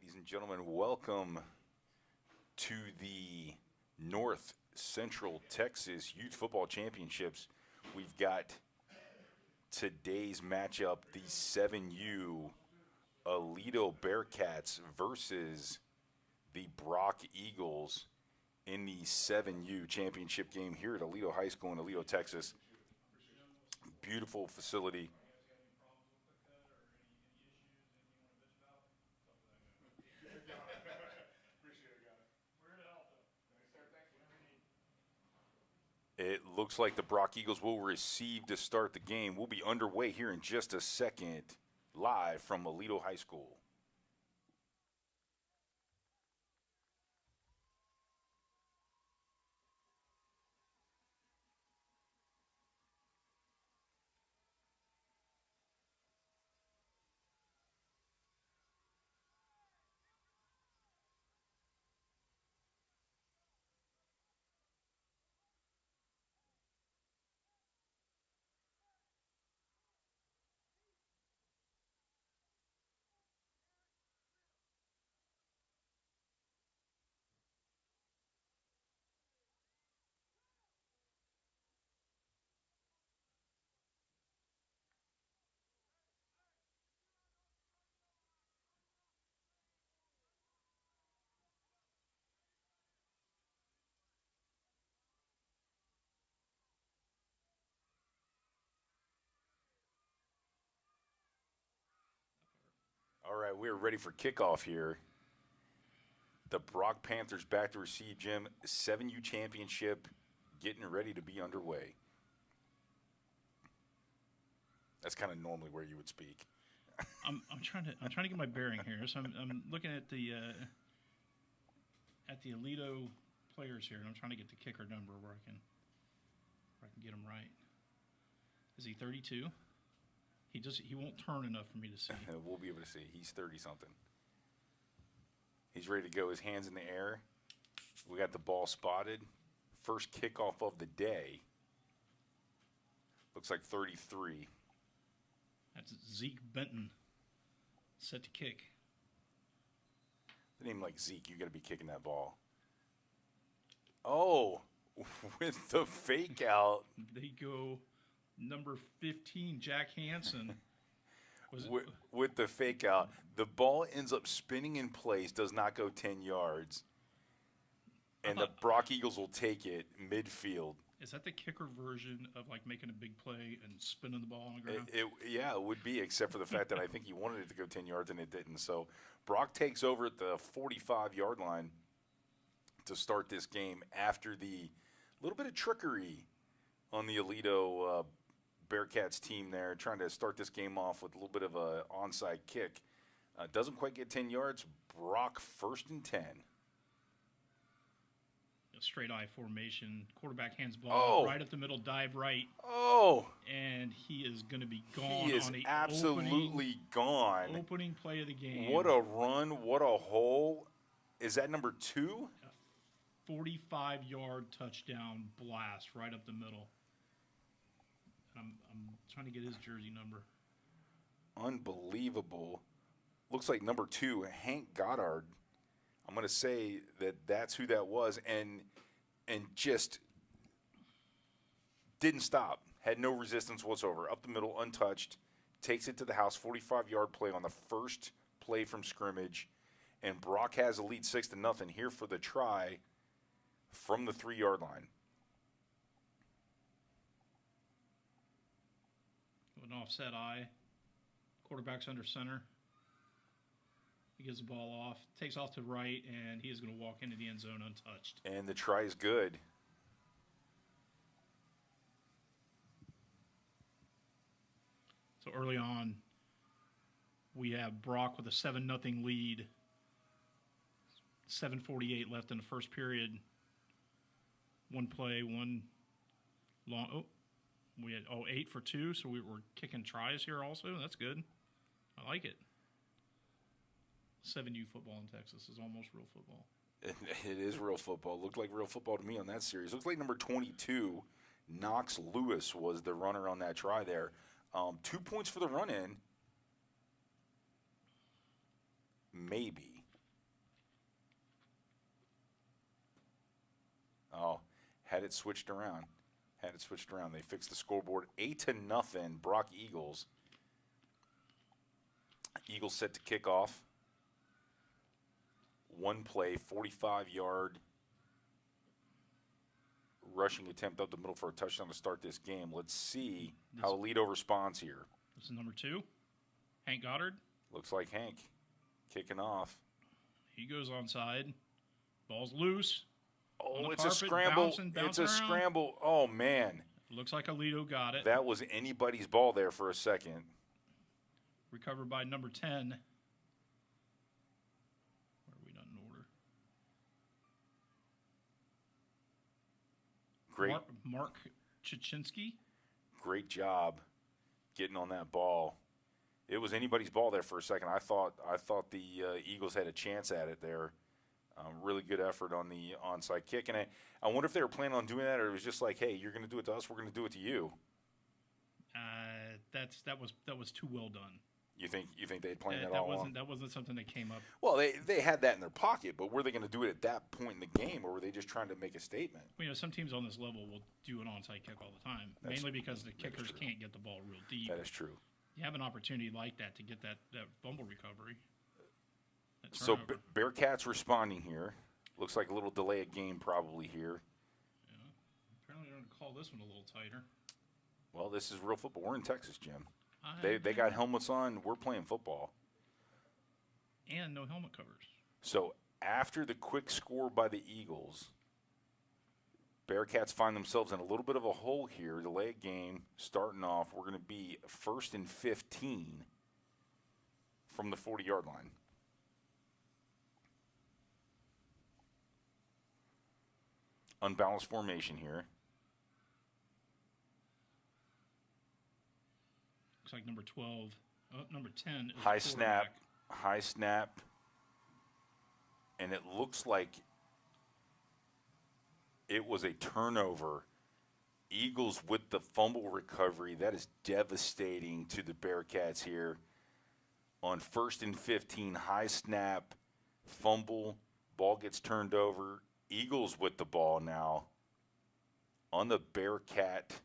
Ladies and gentlemen, welcome to the North Central Texas Youth Football Championships. We've got today's matchup, the 7U Aledo Bearcats versus the Brock Eagles in the 7U championship game here at Aledo High School in Aledo, Texas. Beautiful facility. It looks like the Brock Eagles will receive to start the game. We'll be underway here in just a second, live from Aledo High School. All right, we're ready for kickoff here. The Brock Panthers back to receive, Jim. 7U championship getting ready to be underway. That's kind of normally where you would speak. I'm trying to get my bearing here. So I'm looking at the Aledo players here, and I'm trying to get the kicker number where I can get him right. Is he 32? He won't turn enough for me to see. We'll be able to see. He's 30-something. He's ready to go. His hands in the air. We got the ball spotted. First kickoff of the day. Looks like 33. That's Zeke Benton. Set to kick. A name like Zeke, you got to be kicking that ball. Oh, with the fake out. They go number 15, Jack Hansen. With the fake out. The ball ends up spinning in place, does not go 10 yards. And the Brock Eagles will take it midfield. Is that the kicker version of like making a big play and spinning the ball on the ground? Yeah, it would be, except for the fact that I think he wanted it to go 10 yards and it didn't. So Brock takes over at the 45-yard line to start this game after the little bit of trickery on the Aledo Bearcats team there, trying to start this game off with a little bit of an onside kick. Doesn't quite get 10 yards. Brock 1st and 10. Straight eye formation. Quarterback hands ball right up the middle, dive right. Oh. And he is going to be gone. He is on the absolutely gone. Opening play of the game. What a run. What a hole. Is that number 2? A 45-yard touchdown blast right up the middle. I'm trying to get his jersey number. Unbelievable. Looks like number 2, Hank Goddard. I'm going to say that that's who that was, and just didn't stop. Had no resistance whatsoever. Up the middle, untouched. Takes it to the house. 45-yard play on the first play from scrimmage, and Brock has a lead 6-0 here for the try from the 3-yard line. An offset eye. Quarterback's under center. He gets the ball off, takes off to the right, and he is going to walk into the end zone untouched. And the try is good. So early on, we have Brock with a 7-0 lead. 7:48 left in the first period. One play, one long. Oh, we had 8 for 2, so we were kicking tries here also. That's good. I like it. 7U football in Texas is almost real football. It is real football. Looked like real football to me on that series. Looks like number 22, Knox Lewis, was the runner on that try there. 2 points for the run-in. Maybe. it switched around. They fixed the scoreboard 8-0. Brock Eagles. Eagles set to kick off. One play, 45-yard rushing attempt up the middle for a touchdown to start this game. Let's see how Aledo responds here. This is number 2, Hank Goddard. Looks like Hank kicking off. He goes onside. Ball's loose. Oh, it's a scramble. It's a scramble. Oh, man. Looks like Aledo got it. That was anybody's ball there for a second. Recovered by number 10. Where are we not in order? Great. Mark Chichinski. Great job getting on that ball. It was anybody's ball there for a second. I thought the Eagles had a chance at it there. Really good effort on the onside kick. And I wonder if they were planning on doing that, or it was just like, hey, you're going to do it to us, we're going to do it to you. That was too well done. You think they'd planned that all along? That wasn't something that came up. Well, they had that in their pocket, but were they going to do it at that point in the game, or were they just trying to make a statement? Well, some teams on this level will do an onside kick all the time, mainly because the kickers can't get the ball real deep. That is true. You have an opportunity like that to get that fumble recovery. So Bearcats responding here. Looks like a little delay of game probably here. Yeah. Apparently they're going to call this one a little tighter. Well, this is real football. We're in Texas, Jim. They got helmets on. We're playing football. And no helmet covers. So after the quick score by the Eagles, Bearcats find themselves in a little bit of a hole here. Delay of game starting off. We're going to be 1st and 15 from the 40-yard line. Unbalanced formation here. Looks like number 12. Oh, number 10 is high snap. And it looks like it was a turnover. Eagles with the fumble recovery. That is devastating to the Bearcats here. On 1st and 15, high snap, fumble, ball gets turned over. Eagles with the ball now on the Bearcat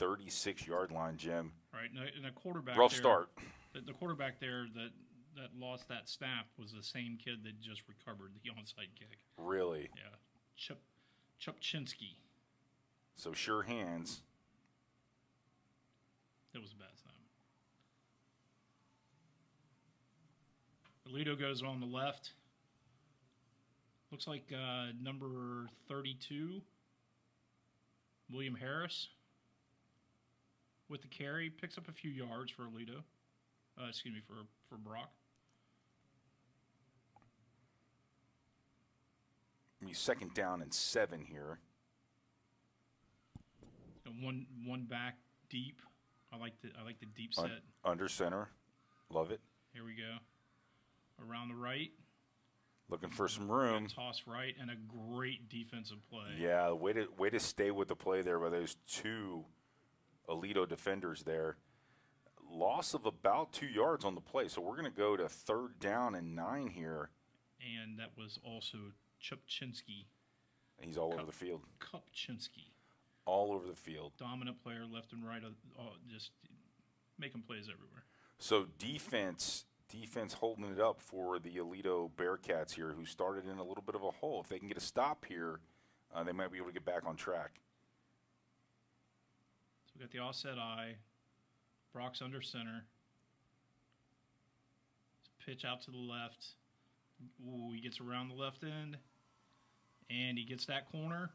36-yard line, Jim. Right, and a quarterback. Rough start. The quarterback there that lost that snap was the same kid that just recovered the onside kick. Really? Yeah, Chupchinski. So sure hands. That was a bad snap. Aledo goes on the left. Looks like number 32, William Harris, with the carry, picks up a few yards for Aledo. For Brock. I mean, 2nd down and 7 here. And one back deep. I like the deep set. Under center, love it. Here we go. Around the right. Looking for some room. Toss right, and a great defensive play. Yeah, way to stay with the play there by those 2 Aledo defenders there. Loss of about 2 yards on the play, so we're going to go to 3rd down and 9 here. And that was also Chupchinski. He's all over the field. Kupchinski. All over the field. Dominant player, left and right, just making plays everywhere. So defense holding it up for the Aledo Bearcats here, who started in a little bit of a hole. If they can get a stop here, they might be able to get back on track. So we got the offset eye. Brock's under center. Pitch out to the left. Ooh, he gets around the left end. And he gets that corner.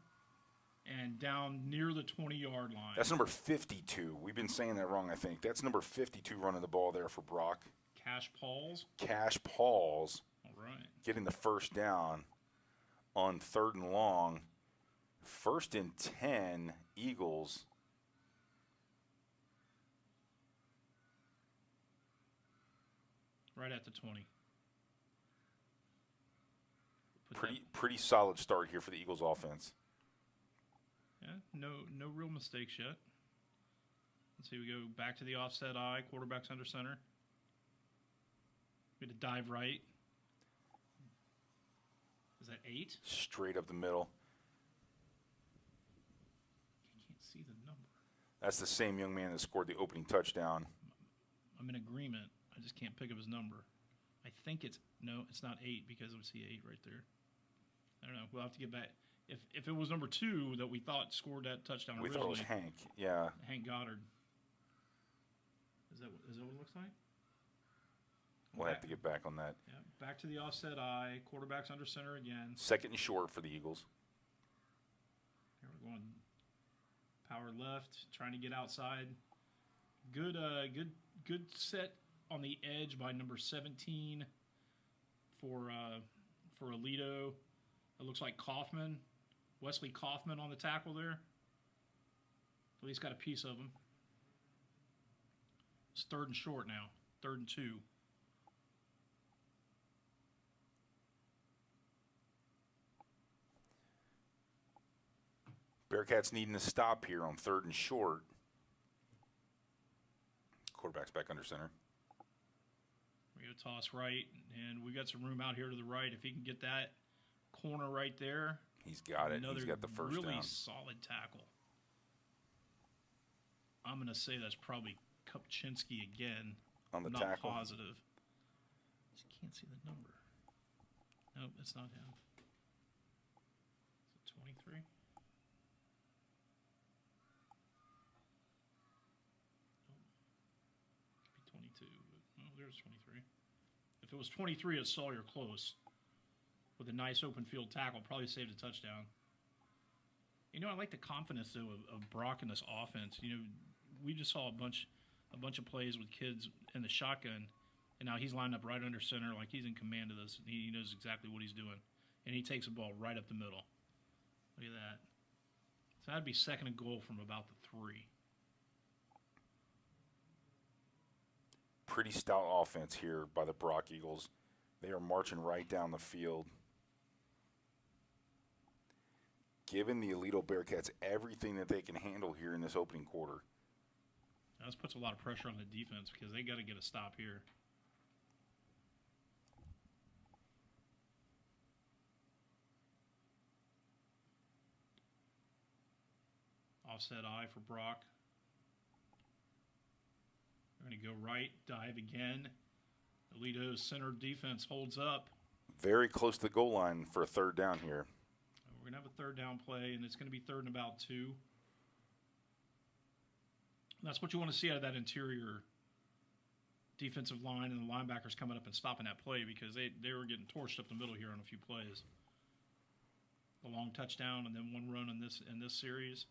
And down near the 20-yard line. That's number 52. We've been saying that wrong, I think. That's number 52 running the ball there for Brock. Cash Pauls. All right. Getting the 1st down on 3rd and long. 1st and 10, Eagles. Right at the 20. Pretty solid start here for the Eagles offense. Yeah, no real mistakes yet. Let's see, we go back to the offset eye. Quarterback's under center. We had to dive right. Is that 8? Straight up the middle. see the number. That's the same young man that scored the opening touchdown. I'm in agreement. I just can't pick up his number. I think it's not 8 because I would see 8 right there. I don't know. We'll have to get back. If it was number 2 that we thought scored that touchdown We originally, thought it was Hank. Yeah. Hank Goddard. Is that what it looks like? We'll have to get back on that. Yeah, back to the offset eye. Quarterback's under center again. Second and short for the Eagles. Here we're going power left, trying to get outside. Good set on the edge by number 17 for Aledo. It looks like Wesley Kaufman on the tackle there. At least got a piece of him. It's 3rd and short now. 3rd and 2. Bearcats needing to stop here on 3rd and short. Quarterback's back under center. We're going to toss right, and we got some room out here to the right. If he can get that corner right there. He's got it. Another He's got the first really down. solid tackle. I'm going to say that's probably Kupczynski again. On the Not tackle. positive. Just can't see the number. Nope, that's not him. Is it 23? Could be 22, but no, there's 23. If it was 23, it's Sawyer close. With a nice open field tackle, probably saved a touchdown. You know, I like the confidence though of Brock in this offense. You know, we just saw a bunch of plays with kids in the shotgun, and now he's lined up right under center, like he's in command of this. He knows exactly what he's doing, and he takes the ball right up the middle. Look at that. So that'd be 2nd and goal from about the 3. Pretty stout offense here by the Brock Eagles. They are marching right down the field. Giving the Aledo Bearcats everything that they can handle here in this opening quarter. Now, this puts a lot of pressure on the defense because they got to get a stop here. Offset eye for Brock. They're going to go right, dive again. Aledo's center defense holds up. Very close to the goal line for a 3rd down here. We're going to have a 3rd down play, and it's going to be 3rd and about 2. That's what you want to see out of that interior defensive line and the linebackers coming up and stopping that play because they were getting torched up the middle here on a few plays. A long touchdown and then one run in this series.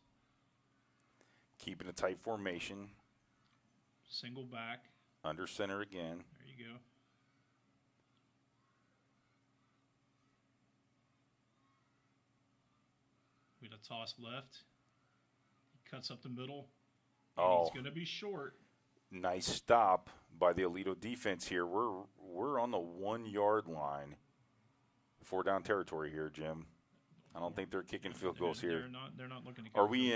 Keeping a tight formation. Single back. Under center again. There you go. We got a toss left. He cuts up the middle. Oh, he's going to be short. Nice stop by the Aledo defense here. We're on the 1-yard line. 4 down territory here, Jim. I don't think they're kicking field goals here. They're not looking to. Are we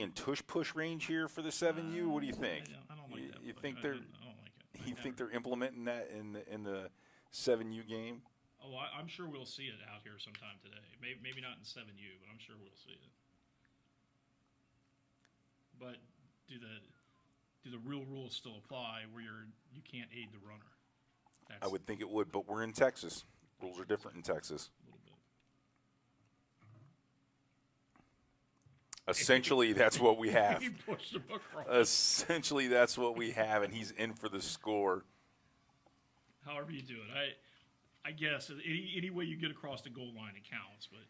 in tush push range here for the 7U? What do you think? I don't like that. You play. think I they're? don't like it. You think they're implementing that in the 7U game? Oh, I'm sure we'll see it out here sometime today. Maybe not in 7U, but I'm sure we'll see it. But do the real rules still apply where you can't aid the runner? I would think it would, but we're in Texas. Rules are different in Texas. A little bit. Essentially, that's what we have. He pushed him across. Essentially, that's what we have, and he's in for the score. However you do it, I guess any way you get across the goal line, it counts. But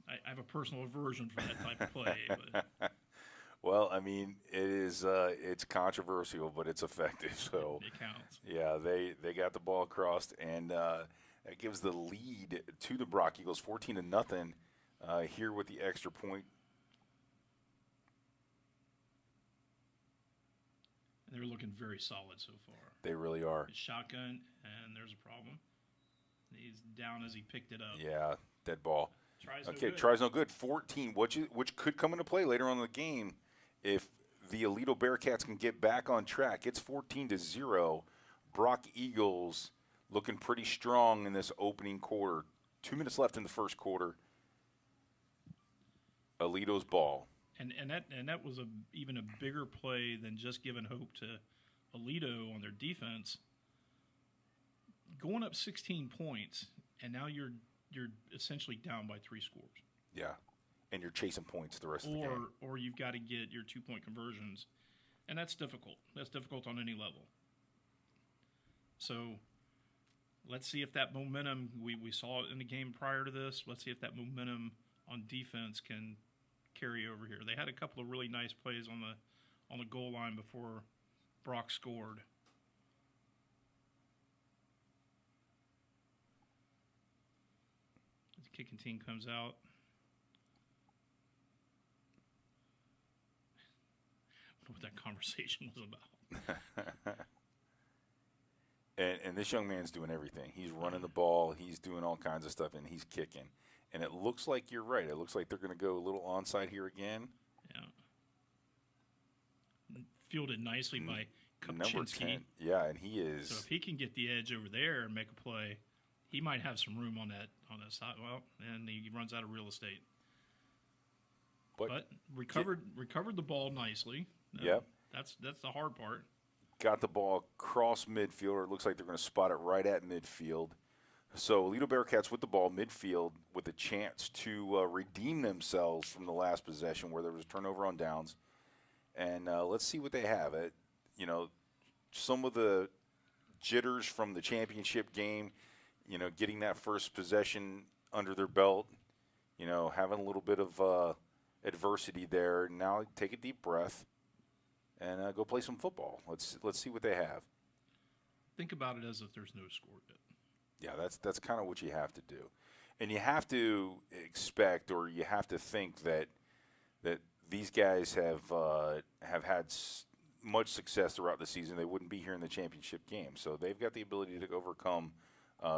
I have a personal aversion for that type of play. But Well, I mean, it's controversial, but it's effective. So it counts. Yeah, they got the ball across, and that gives the lead to the Brock Eagles, 14-0. Here with the extra point. And they're looking very solid so far. They really are. His shotgun, and there's a problem. He's down as he picked it up. Yeah, dead ball. Tries no Okay, good. tries no good. 14, which could come into play later on in the game if the Aledo Bearcats can get back on track. It's 14-0. Brock Eagles looking pretty strong in this opening quarter. 2 minutes left in the first quarter. Aledo's ball. And that was even a bigger play than just giving hope to Aledo on their defense. Going up 16 points, and now you're essentially down by 3 scores. Yeah, and you're chasing points the rest of the game. Or you've got to get your 2-point conversions, and that's difficult. That's difficult on any level. So let's see if that momentum, we saw it in the game prior to this, let's see if that momentum on defense can carry over here. They had a couple of really nice plays on the goal line before Brock scored. The kicking team comes out. I wonder what that conversation was about. And this young man's doing everything. He's running the ball. He's doing all kinds of stuff, and he's kicking. And it looks like you're right. It looks like they're going to go a little onside here again. Yeah. Fielded nicely by Number Kupczynski. 10. Yeah, and he is. So if he can get the edge over there and make a play, he might have some room on that side. Well, and he runs out of real estate. But recovered the ball nicely. Yep. That's the hard part. Got the ball across midfield. It looks like they're going to spot it right at midfield. So Aledo Bearcats with the ball midfield with a chance to redeem themselves from the last possession where there was a turnover on downs. And let's see what they have. Some of the jitters from the championship game, getting that first possession under their belt, having a little bit of adversity there. Now take a deep breath and go play some football. Let's see what they have. Think about it as if there's no score yet. Yeah, that's kind of what you have to do. And you have to expect, or you have to think that these guys have had much success throughout the season. They wouldn't be here in the championship game. So they've got the ability to overcome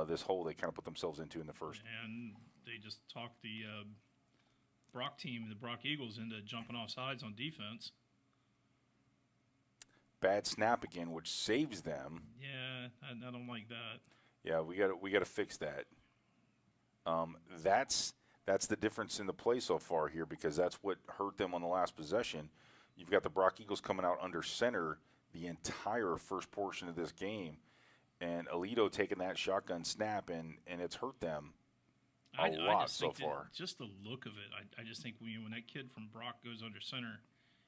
this hole they kind of put themselves into in the first. And they just talked the Brock team, the Brock Eagles, into jumping off sides on defense. Bad snap again, which saves them. Yeah, I don't like that. Yeah, we got to fix that. That's the difference in the play so far here, because that's what hurt them on the last possession. You've got the Brock Eagles coming out under center the entire first portion of this game, and Aledo taking that shotgun snap, and it's hurt them a lot so far. Just the look of it, I just think when that kid from Brock goes under center,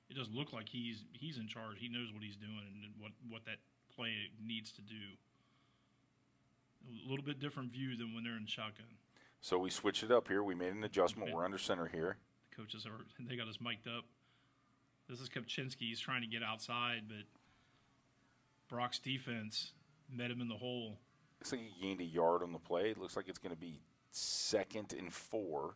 it does look like he's in charge. He knows what he's doing and what that play needs to do. A little bit different view than when they're in shotgun. So we switched it up here. We made an adjustment. We're under center here. The coaches they got us mic'd up. This is Kupczynski. He's trying to get outside, but Brock's defense met him in the hole. Looks like he gained a yard on the play. It looks like it's going to be 2nd and 4.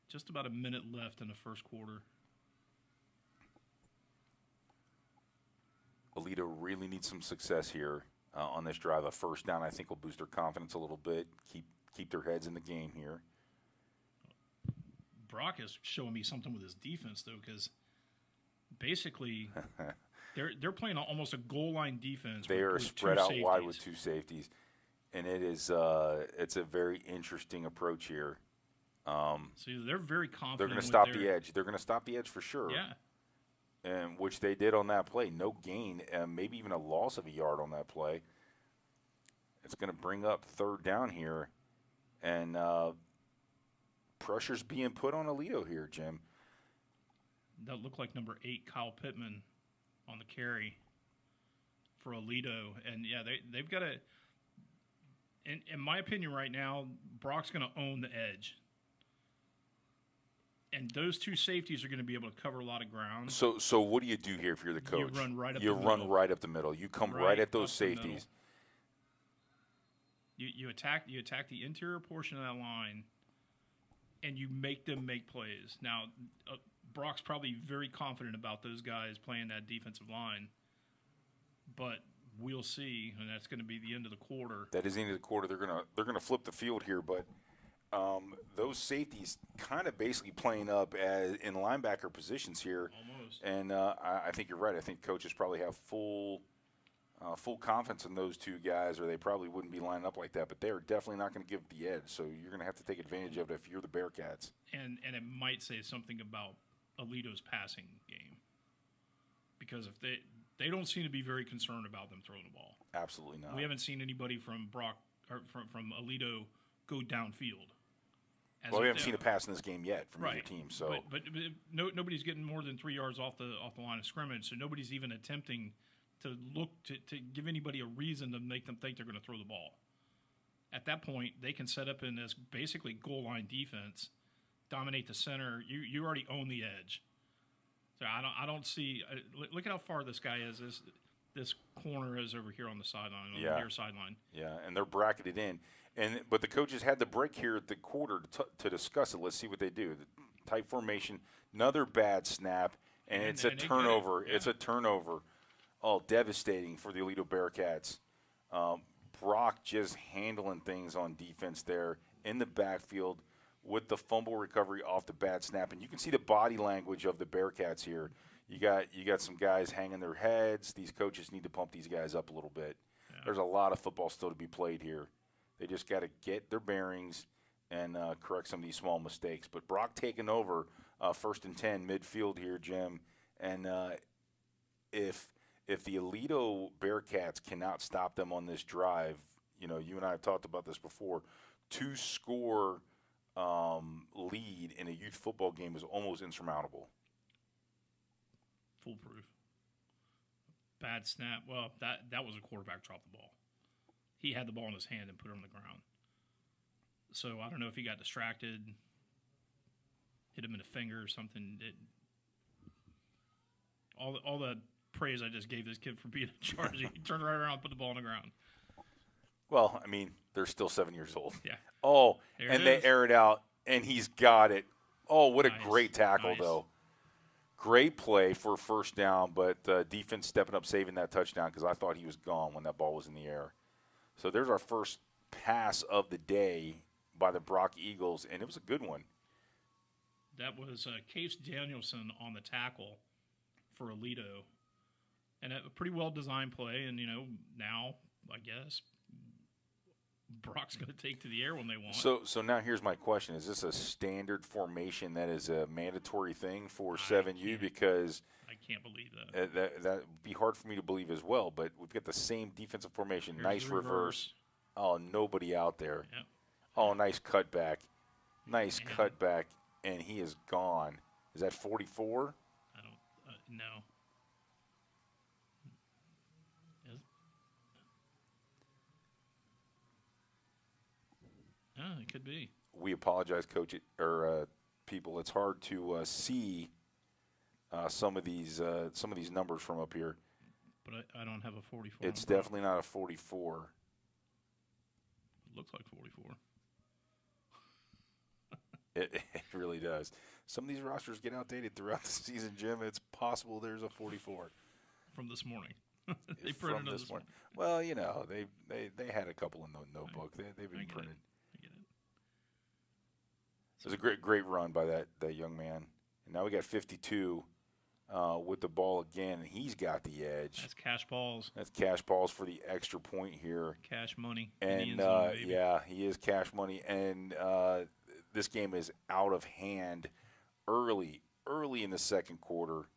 Just about a minute left in the first quarter. Aledo really needs some success here on this drive. A first down, I think, will boost their confidence a little bit. Keep their heads in the game here. Brock is showing me something with his defense, though, because basically they're playing almost a goal line defense. They are with spread two out safeties. wide with 2 safeties, and it's a very interesting approach here. So they're very confident. They're going to stop the edge. They're going to stop the edge for sure. Yeah. And which they did on that play. No gain, maybe even a loss of a yard on that play. It's going to bring up 3rd down here, and pressure's being put on Aledo here, Jim. That looked like number 8, Kyle Pittman, on the carry for Aledo. And, yeah, they've got to – in my opinion right now, Brock's going to own the edge. And those 2 safeties are going to be able to cover a lot of ground. So what do you do here if you're the coach? You run right up right up the middle. You come right at those safeties. You attack the interior portion of that line, and you make them make plays. Now, Brock's probably very confident about those guys playing that defensive line, but we'll see, and that's going to be the end of the quarter. That is the end of the quarter. They're gonna flip the field here, but those safeties kind of basically playing up as in linebacker positions here. Almost. And I think you're right. I think coaches probably have full full confidence in those two guys, or they probably wouldn't be lining up like that. But they are definitely not going to give the edge. So you're going to have to take advantage of it if you're the Bearcats. And it might say something about Aledo's passing game, because if they don't seem to be very concerned about them throwing the ball. Absolutely not. We haven't seen anybody from from Aledo go downfield. Well, we haven't seen a pass in this game yet from either right. team. So, but nobody's getting more than 3 yards off the line of scrimmage. So nobody's even attempting to look to give anybody a reason to make them think they're going to throw the ball. At that point, they can set up in this basically goal line defense, dominate the center. You already own the edge. So I don't see. Look at how far this guy is. This corner is over here on the sideline, on the near sideline. Yeah, and they're bracketed in. But the coaches had the break here at the quarter to discuss it. Let's see what they do. The tight formation, another bad snap, and it's a turnover. It's a turnover. Oh, devastating for the Aledo Bearcats. Brock just handling things on defense there in the backfield with the fumble recovery off the bad snap. And you can see the body language of the Bearcats here. You got some guys hanging their heads. These coaches need to pump these guys up a little bit. Yeah. There's a lot of football still to be played here. They just got to get their bearings and correct some of these small mistakes. But Brock taking over 1st and 10 midfield here, Jim. And if the Aledo Bearcats cannot stop them on this drive, you and I have talked about this before, 2-score lead in a youth football game is almost insurmountable. Foolproof. Bad snap. Well, that was a quarterback drop the ball. He had the ball in his hand and put it on the ground. So I don't know if he got distracted, hit him in the finger or something. All the praise I just gave this kid for being in charge, he turned right around and put the ball on the ground. Well, I mean, they're still 7 years old. Yeah. Oh, and they air it out, and he's got it. Oh, what a great tackle, though. Great play for a first down, but defense stepping up, saving that touchdown because I thought he was gone when that ball was in the air. So there's our first pass of the day by the Brock Eagles, and it was a good one. That was Case Danielson on the tackle for Aledo. And a pretty well-designed play, and, now, I guess, Brock's going to take to the air when they want. So now here's my question. Is this a standard formation that is a mandatory thing for 7U? Because I can't believe that. That would be hard for me to believe as well, but we've got the same defensive formation. Here's nice reverse. Oh, nobody out there. Yep. Oh, nice cutback. Nice cutback, and he is gone. Is that 44? I don't know. It could be. We apologize, Coach, or people. It's hard to see some of these numbers from up here. But I don't have a 44. It's definitely not a 44. It looks like 44. It really does. Some of these rosters get outdated throughout the season, Jim. It's possible there's a 44 from this morning. They printed this morning. Well, they had a couple in the notebook. They've been printed. It was a great run by that young man. And now we got 52 with the ball again, and he's got the edge. That's cash balls. That's cash balls for the extra point here. Cash money. And, he is cash money. And this game is out of hand early in the second quarter.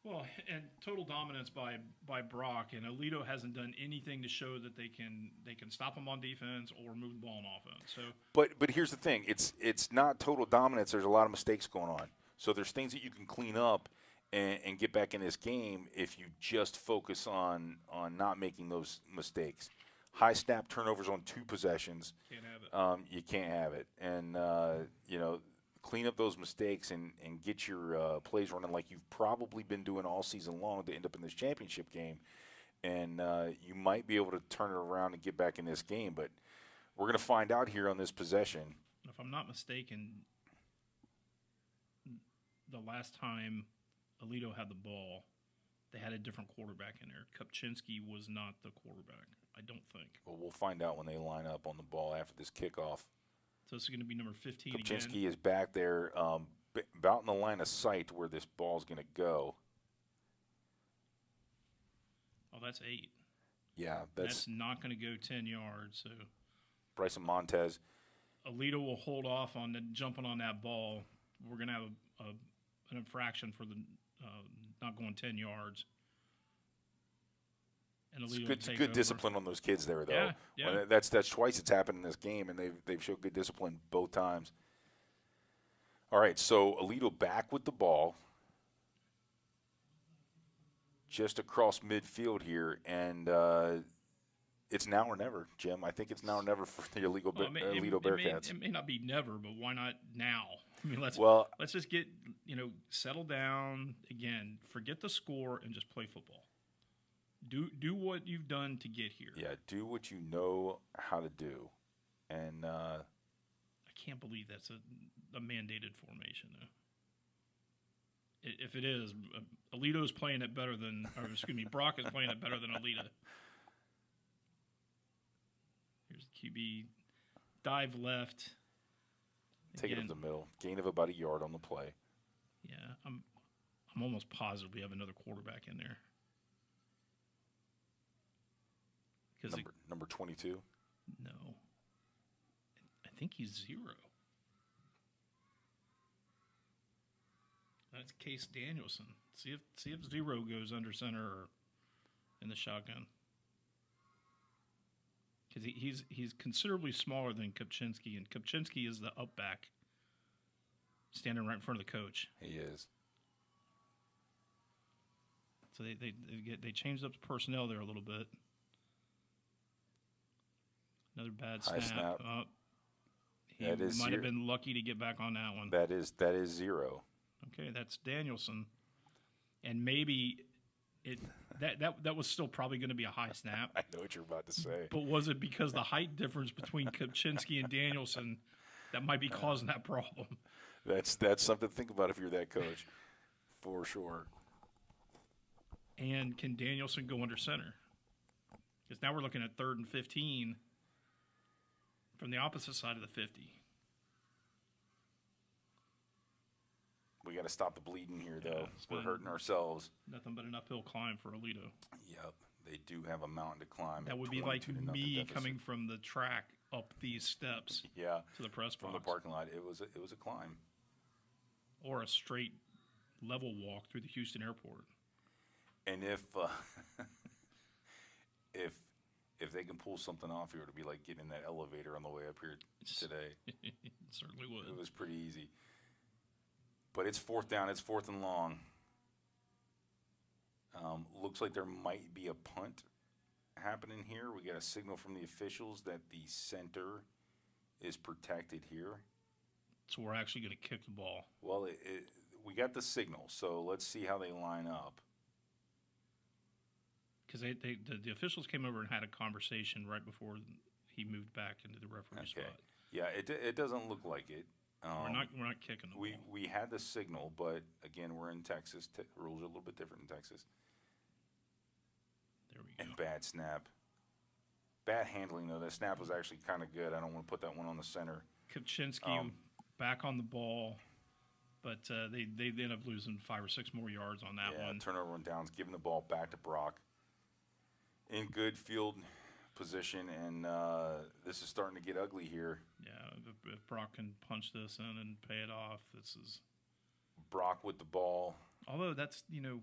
Well, and total dominance by Brock, and Aledo hasn't done anything to show that they can stop him on defense or move the ball on offense. So, but here's the thing: it's not total dominance. There's a lot of mistakes going on. So there's things that you can clean up and get back in this game if you just focus on not making those mistakes. High snap turnovers on 2 possessions. Can't have it. You can't have it, and clean up those mistakes and get your plays running like you've probably been doing all season long to end up in this championship game. And you might be able to turn it around and get back in this game. But we're going to find out here on this possession. If I'm not mistaken, the last time Aledo had the ball, they had a different quarterback in there. Kupczynski was not the quarterback, I don't think. Well, we'll find out when they line up on the ball after this kickoff. So this is going to be number 15 again. Kupczynski is back there about in the line of sight where this ball's going to go. Oh, that's 8. Yeah, That's not going to go 10 yards. So Bryson Montez. Aledo will hold off on jumping on that ball. We're going to have an infraction for the not going 10 yards. And It's Aledo will good, take good over. discipline on those kids there, though. Yeah. When that's twice it's happened in this game, and they've showed good discipline both times. All right, so Aledo back with the ball, just across midfield here, and it's now or never, Jim. I think it's now or never for the Aledo Bearcats. It may not be never, but why not now? I mean, let's just get settle down again. Forget the score and just play football. Do what you've done to get here. Yeah, do what you know how to do, and I can't believe that's a mandated formation though. If it is, Aledo's playing it better than, or excuse me, Brock is playing it better than Aledo. Here's the QB dive left. Take it up the middle. Gain of about a yard on the play. Yeah, I'm almost positive we have another quarterback in there. Number 22? No. I think he's 0. That's Case Danielson. See if 0 goes under center or in the shotgun. Because he's considerably smaller than Kupczynski, and Kupczynski is the up back, standing right in front of the coach. He is. So they changed up the personnel there a little bit. Another bad snap. He might have been lucky to get back on that one. That is 0. Okay, that's Danielson, and maybe that was still probably going to be a high snap. I know what you're about to say. But was it because the height difference between Kupczynski and Danielson that might be causing that problem? That's something to think about if you're that coach, for sure. And can Danielson go under center? Because now we're looking at 3rd and 15 from the opposite side of the 50. We got to stop the bleeding here, though. We're hurting ourselves. Nothing but an uphill climb for Aledo. Yep, they do have a mountain to climb. That would be like me coming from the track up these steps. Yeah, to the press box. From the parking lot. It was a climb, or a straight level walk through the Houston airport. And if they can pull something off here, it'll be like getting in that elevator on the way up here today. It certainly would. It was pretty easy. But it's 4th down. It's 4th and long. Looks like there might be a punt happening here. We got a signal from the officials that the center is protected here. So we're actually going to kick the ball. Well, we got the signal, so let's see how they line up. Because the officials came over and had a conversation right before he moved back into the referee spot. Yeah, it doesn't look like it. We're not kicking the ball. We had the signal, but again, we're in Texas. Rules are a little bit different in Texas. There we go. And bad snap. Bad handling, though. That snap was actually kind of good. I don't want to put that one on the center. Kupczynski back on the ball, but they ended up losing 5 or 6 more yards on that one. Turnover on downs, giving the ball back to Brock. In good field position, and this is starting to get ugly here. Yeah, if Brock can punch this in and pay it off, this is Brock with the ball. Although that's you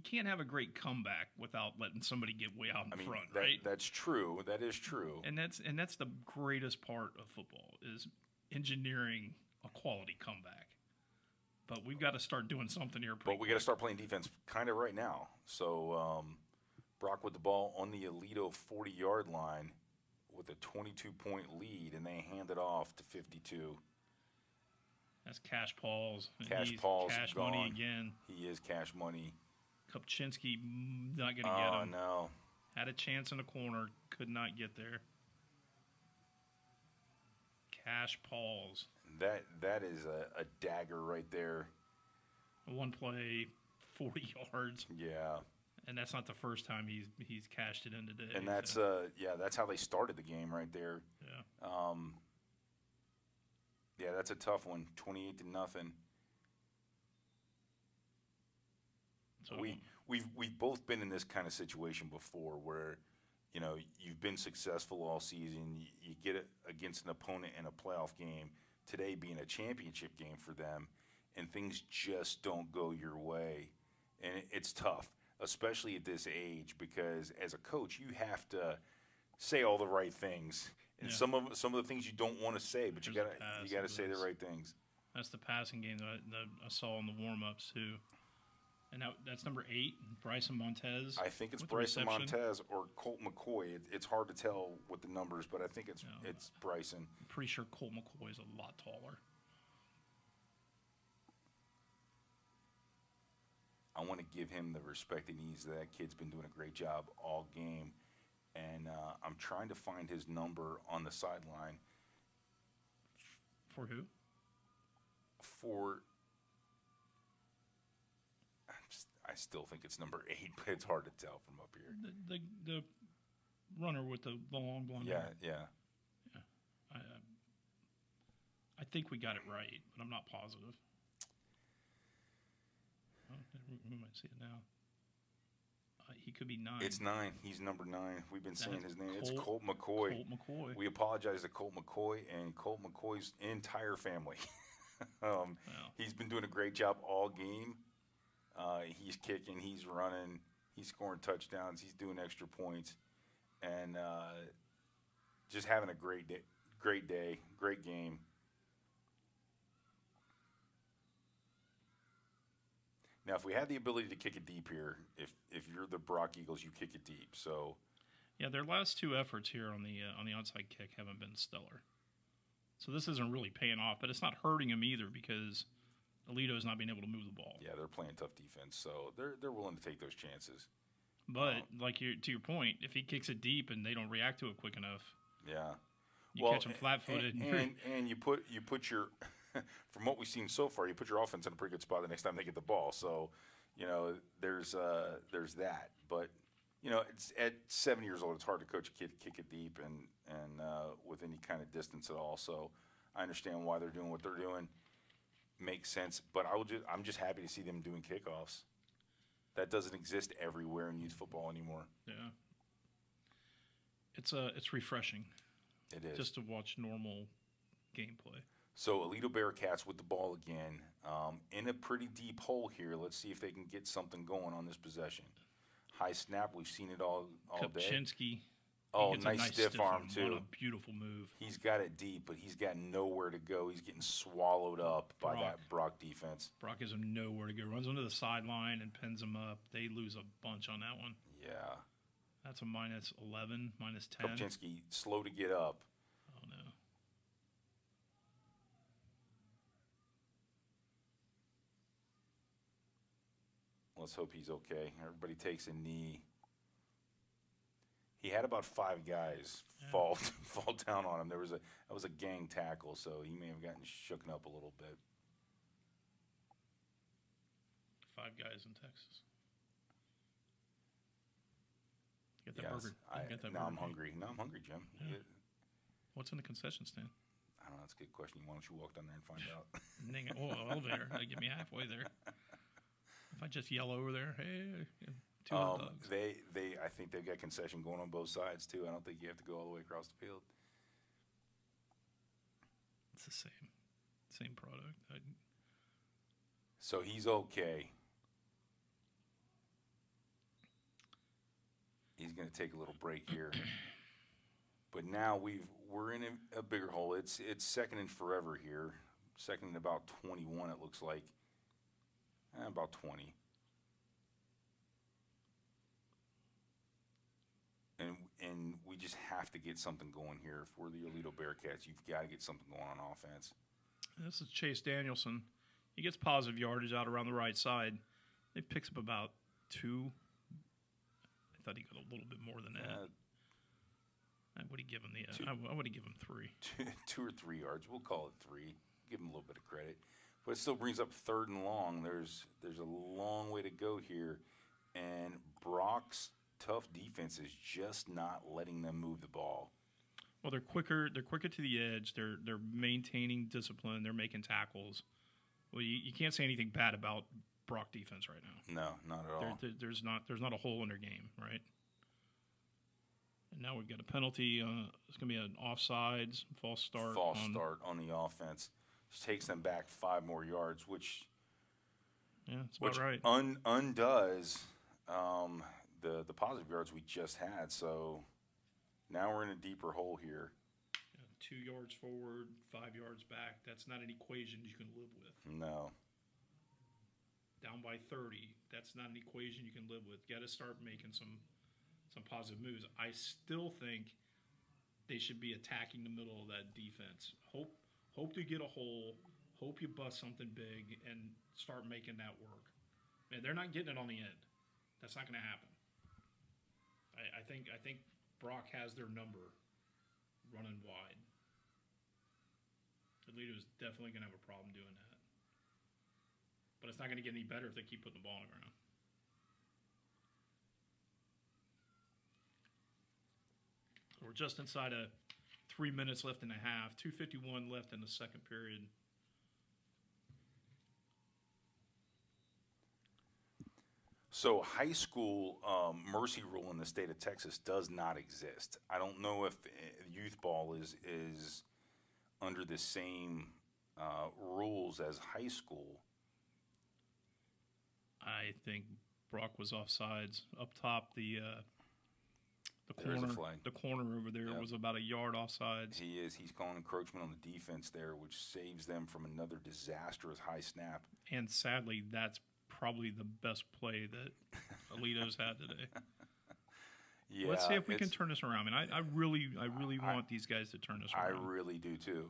can't have a great comeback without letting somebody get way out in front, right? That's true. That is true. And that's the greatest part of football is engineering a quality comeback. But we've got to start doing something here. But we got to start playing defense kind of right now. So. Brock with the ball on the Aledo 40-yard line with a 22-point lead, and they hand it off to 52. That's Cash Paul's. Cash Paul's Cash gone. Money again. He is Cash Money. Kupczynski not going to get him. Oh, no. Had a chance in the corner. Could not get there. Cash Paul's. That is a dagger right there. One play, 40 yards. Yeah. And that's not the first time he's cashed it in today. And that's that's how they started the game right there. Yeah. That's a tough one. 28-0. So we've both been in this kind of situation before, where you've been successful all season. You get it against an opponent in a playoff game. Today being a championship game for them, and things just don't go your way, and it's tough, especially at this age, because as a coach you have to say all the right things, and some of the things you don't want to say, but you gotta say the right things. That's the passing game that I saw in the warm-ups too. And that's number 8, Bryson Montez. I think it's Bryson Montez or Colt McCoy. It's hard to tell with the numbers, but I think it's Bryson. I'm pretty sure Colt McCoy is a lot taller. I want to give him the respect he needs. That kid's been doing a great job all game. And I'm trying to find his number on the sideline. For who? I still think it's number 8, but it's hard to tell from up here. The runner with the long blonde hair. Yeah. I think we got it right, but I'm not positive. Oh, we might see it now. He could be 9. It's 9. He's number 9. We've been saying his name. It's Colt McCoy. Colt McCoy. We apologize to Colt McCoy and Colt McCoy's entire family. He's been doing a great job all game. He's kicking, he's running, he's scoring touchdowns, he's doing extra points, and just having a great day, great game. Now, if we had the ability to kick it deep here, if you're the Brock Eagles, you kick it deep. So, yeah, their last 2 efforts here on the onside kick haven't been stellar. So this isn't really paying off, but it's not hurting them either because Aledo's not being able to move the ball. Yeah, they're playing tough defense, so they're willing to take those chances. But to your point, if he kicks it deep and they don't react to it quick enough, you catch them flat-footed, and you put your from what we've seen so far, you put your offense in a pretty good spot the next time they get the ball. So, there's that. But it's at 7 years old, it's hard to coach a kid to kick it deep and with any kind of distance at all. So, I understand why they're doing what they're doing. Makes sense, but I'm just happy to see them doing kickoffs. That doesn't exist everywhere in youth football anymore. Yeah, it's refreshing. It is just to watch normal gameplay. So Aledo Bearcats with the ball again, in a pretty deep hole here. Let's see if they can get something going on this possession. High snap, we've seen it all day. Kupczynski. Oh, nice stiff arm too. What a beautiful move. He's got it deep, but he's got nowhere to go. He's getting swallowed up by that Brock defense. Brock gives him nowhere to go. Runs onto the sideline and pins him up. They lose a bunch on that one. Yeah. That's a minus 11, minus 10. Kupczynski slow to get up. Oh, no. Let's hope he's okay. Everybody takes a knee. He had about 5 guys fall down on him. That was a gang tackle, so he may have gotten shooken up a little bit. 5 guys in Texas. Get that burger. Now I'm hungry. Now I'm hungry, Jim. Yeah. What's in the concession stand? I don't know. That's a good question. Why don't you walk down there and find out? Elevator. That'd get me halfway there. If I just yell over there, hey, 2 hot dogs. I think they've got concession going on both sides too. I don't think you have to go all the way across the field. It's the same product. So he's okay. He's going to take a little break here. But now we're in a bigger hole. It's second and forever here. Second and about 21, it looks like. About 20. And we just have to get something going here. If we're the Aledo Bearcats, you've got to get something going on offense. This is Chase Danielson. He gets positive yardage out around the right side. He picks up about 2. I thought he got a little bit more than that. I would have given I would have given 3. 2 or 3 yards. We'll call it 3. Give him a little bit of credit. But it still brings up 3rd and long. There's a long way to go here. And Brock's tough defense is just not letting them move the ball. Well, they're quicker. They're quicker to the edge. They're maintaining discipline. They're making tackles. Well, you can't say anything bad about Brock defense right now. No, not at all. There's not a hole in their game, right? And now we've got a penalty. It's going to be an offsides, false start. False start on the offense. Which takes them back 5 more yards, which it's about right. Undoes the positive yards we just had. So now we're in a deeper hole here. 2 yards forward, 5 yards back. That's not an equation you can live with. No. Down by 30. That's not an equation you can live with. Got to start making some positive moves. I still think they should be attacking the middle of that defense. Hope to get a hole. Hope you bust something big and start making that work. Man, they're not getting it on the end. That's not going to happen. I think Brock has their number running wide. Aledo is definitely going to have a problem doing that. But it's not going to get any better if they keep putting the ball on the ground. We're just inside of 3 minutes left in the half. 2:51 left in the second period. So high school mercy rule in the state of Texas does not exist. I don't know if youth ball is under the same rules as high school. I think Brock was offsides up top. The There's corner, a flag. the corner over there was about a yard offsides. He is. He's calling encroachment on the defense there, which saves them from another disastrous high snap. And sadly, that's probably the best play that Aledo's had today. Yeah, let's see if we can turn this around. I mean, I really want these guys to turn this around. I really do too.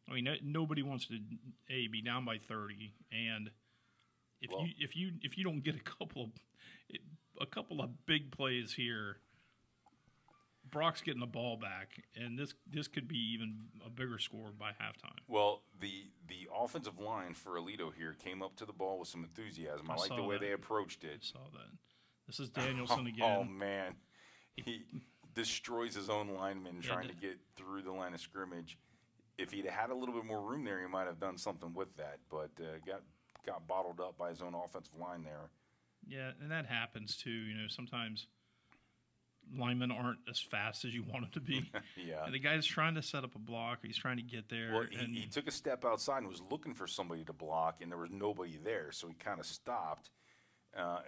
I mean, nobody wants to be down by 30, and if you don't get a couple of big plays here, Brock's getting the ball back, and this could be even a bigger score by halftime. Well, the offensive line for Aledo here came up to the ball with some enthusiasm. I like the way they approached it. I saw that. This is Danielson again. Oh man, he destroys his own lineman trying to get through the line of scrimmage. If he'd had a little bit more room there, he might have done something with that, but got bottled up by his own offensive line there. Yeah, and that happens too. You know, sometimes linemen aren't as fast as you want them to be. Yeah. And the guy's trying to set up a block. He's trying to get there. Well, he took a step outside and was looking for somebody to block, and there was nobody there, so he kind of stopped.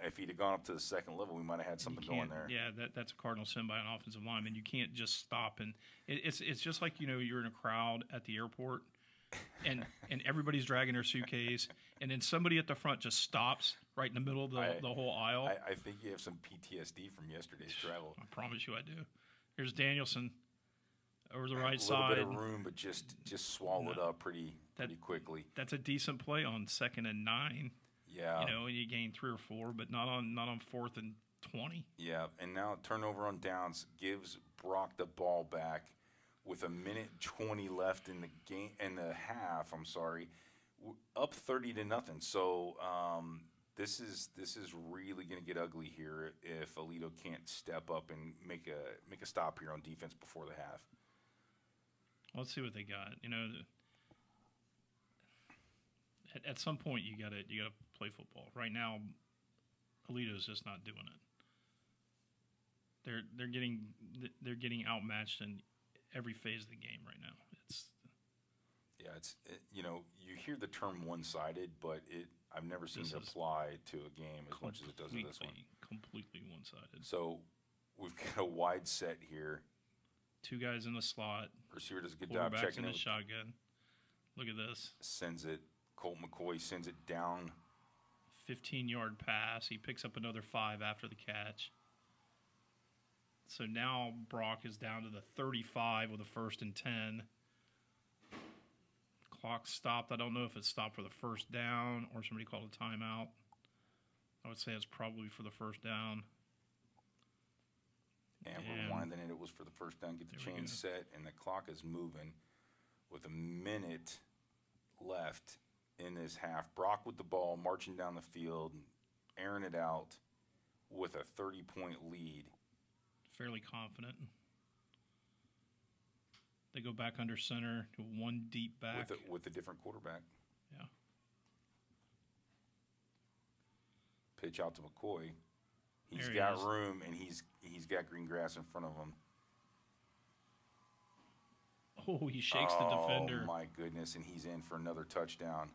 If he'd have gone up to the second level, we might have had something going there. Yeah, that's a cardinal sin by an offensive lineman. You can't just stop. And it's just like, you know, you're in a crowd at the airport, and everybody's dragging their suitcase, and then somebody at the front just stops right in the middle of the whole aisle. I think you have some PTSD from yesterday's travel. I promise you I do. Here's Danielson over the right side. A little bit of room, but just swallowed up pretty quickly. That's a decent play on 2nd and 9. Yeah. You know, and you gain 3 or 4, but not on 4th and 20. Yeah, and now turnover on downs gives Brock the ball back with 1:20 left in the game in the half. I'm sorry, up 30-0. So this is really going to get ugly here if Aledo can't step up and make a stop here on defense before the half. Let's see what they got. You know, at some point you gotta play football. Right now, Aledo's just not doing it. They're getting outmatched in every phase of the game right now. You know, you hear the term one-sided, but I've never seen it apply to a game as much as it does to this one. Completely one-sided. So we've got a wide set here. 2 guys in the slot. Receiver does a good job checking in the shotgun. Look at this. Sends it. Colt McCoy sends it down. 15-yard pass. He picks up another 5 after the catch. So now Brock is down to the 35 with a 1st and 10. Clock stopped. I don't know if it stopped for the first down or somebody called a timeout. I would say it's probably for the first down. And we're winding it. It was for the first down. Get the chain set, and the clock is moving with 1 minute left in this half. Brock with the ball, marching down the field, airing it out with a 30-point lead. Fairly confident. They go back under center to 1 deep back. With a different quarterback. Yeah. Pitch out to McCoy. He's There he got is. room, and he's got green grass in front of him. Oh, he shakes the Oh defender. my goodness, and he's in for another touchdown.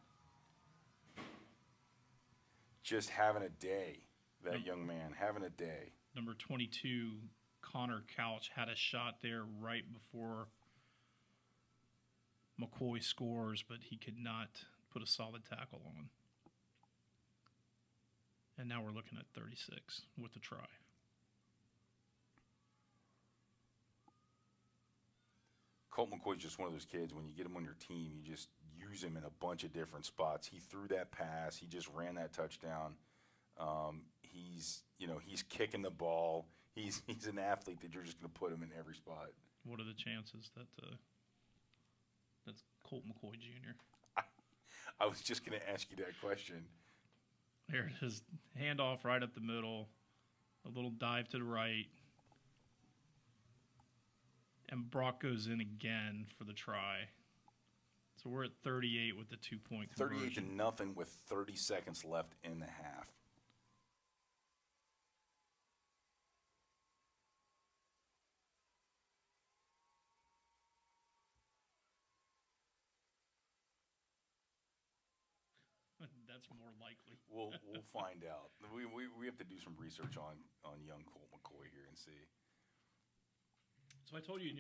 Just having a day, that young man, having a day. Number 22, Connor Couch, had a shot there right before McCoy scores, but he could not put a solid tackle on. And now we're looking at 36 with the try. Colt McCoy's just one of those kids, when you get him on your team, you just use him in a bunch of different spots. He threw that pass. He just ran that touchdown. He's kicking the ball. He's an athlete that you're just going to put him in every spot. What are the chances that that's Colt McCoy Jr.? I was just going to ask you that question. There it is. Handoff right up the middle. A little dive to the right. And Brock goes in again for the try. So we're at 38 with the 2-point conversion. 38-0 with 30 seconds left in the half. That's more likely. We'll find out. We have to do some research on young Colt McCoy here and see. So I told you,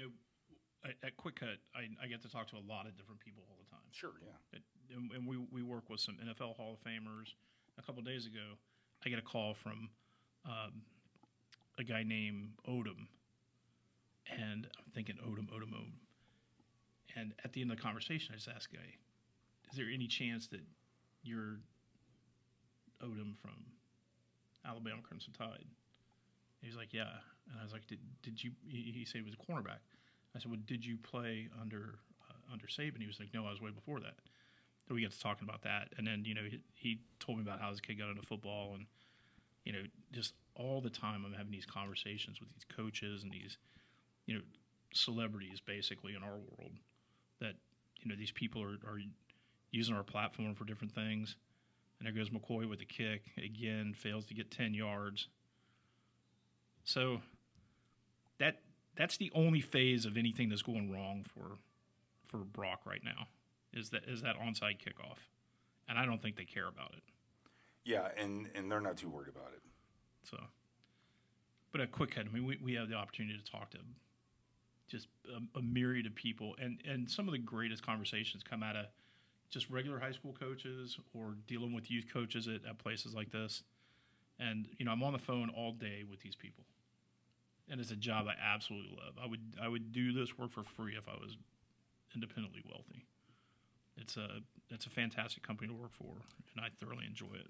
at QwikCut, I get to talk to a lot of different people all the time. Sure, yeah. And we work with some NFL Hall of Famers. A couple of days ago, I get a call from a guy named Odom. And I'm thinking, Odom. And at the end of the conversation, I just asked the guy, is there any chance that you're Odom from Alabama Crimson Tide? And he's like, yeah. And I was like, did you? He said he was a cornerback. I said, well, did you play under Saban? He was like, no, I was way before that. So we got to talking about that, and then he told me about how his kid got into football, and just all the time I'm having these conversations with these coaches and these celebrities basically in our world that these people are using our platform for different things. And there goes McCoy with a kick again, fails to get 10 yards. So that's the only phase of anything that's going wrong for Brock right now is that onside kickoff, and I don't think they care about it. Yeah, and they're not too worried about it. So, but at QwikCut, I mean, we have the opportunity to talk to just a myriad of people, and some of the greatest conversations come out of just regular high school coaches or dealing with youth coaches at places like this. And I'm on the phone all day with these people, and it's a job I absolutely love. I would do this work for free if I was independently wealthy. It's a fantastic company to work for, and I thoroughly enjoy it.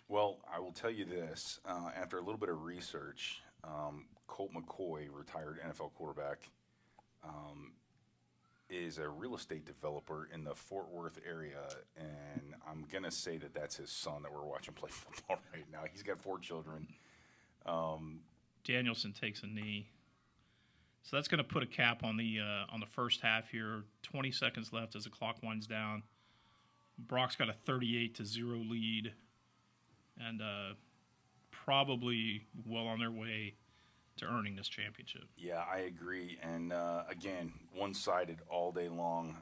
Well, I will tell you this. After a little bit of research, Colt McCoy, retired NFL quarterback, is a real estate developer in the Fort Worth area, and I'm going to say that that's his son that we're watching play football right now. He's got 4 children. Danielson takes a knee. So that's going to put a cap on the first half here. 20 seconds left as the clock winds down. Brock's got a 38-0 lead, and probably well on their way to earning this championship. Yeah, I agree. And again, one-sided all day long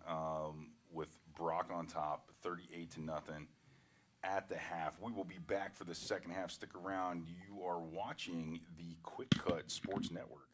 with Brock on top, 38-0 at the half. We will be back for the second half. Stick around. You are watching the QwikCut Sports Network.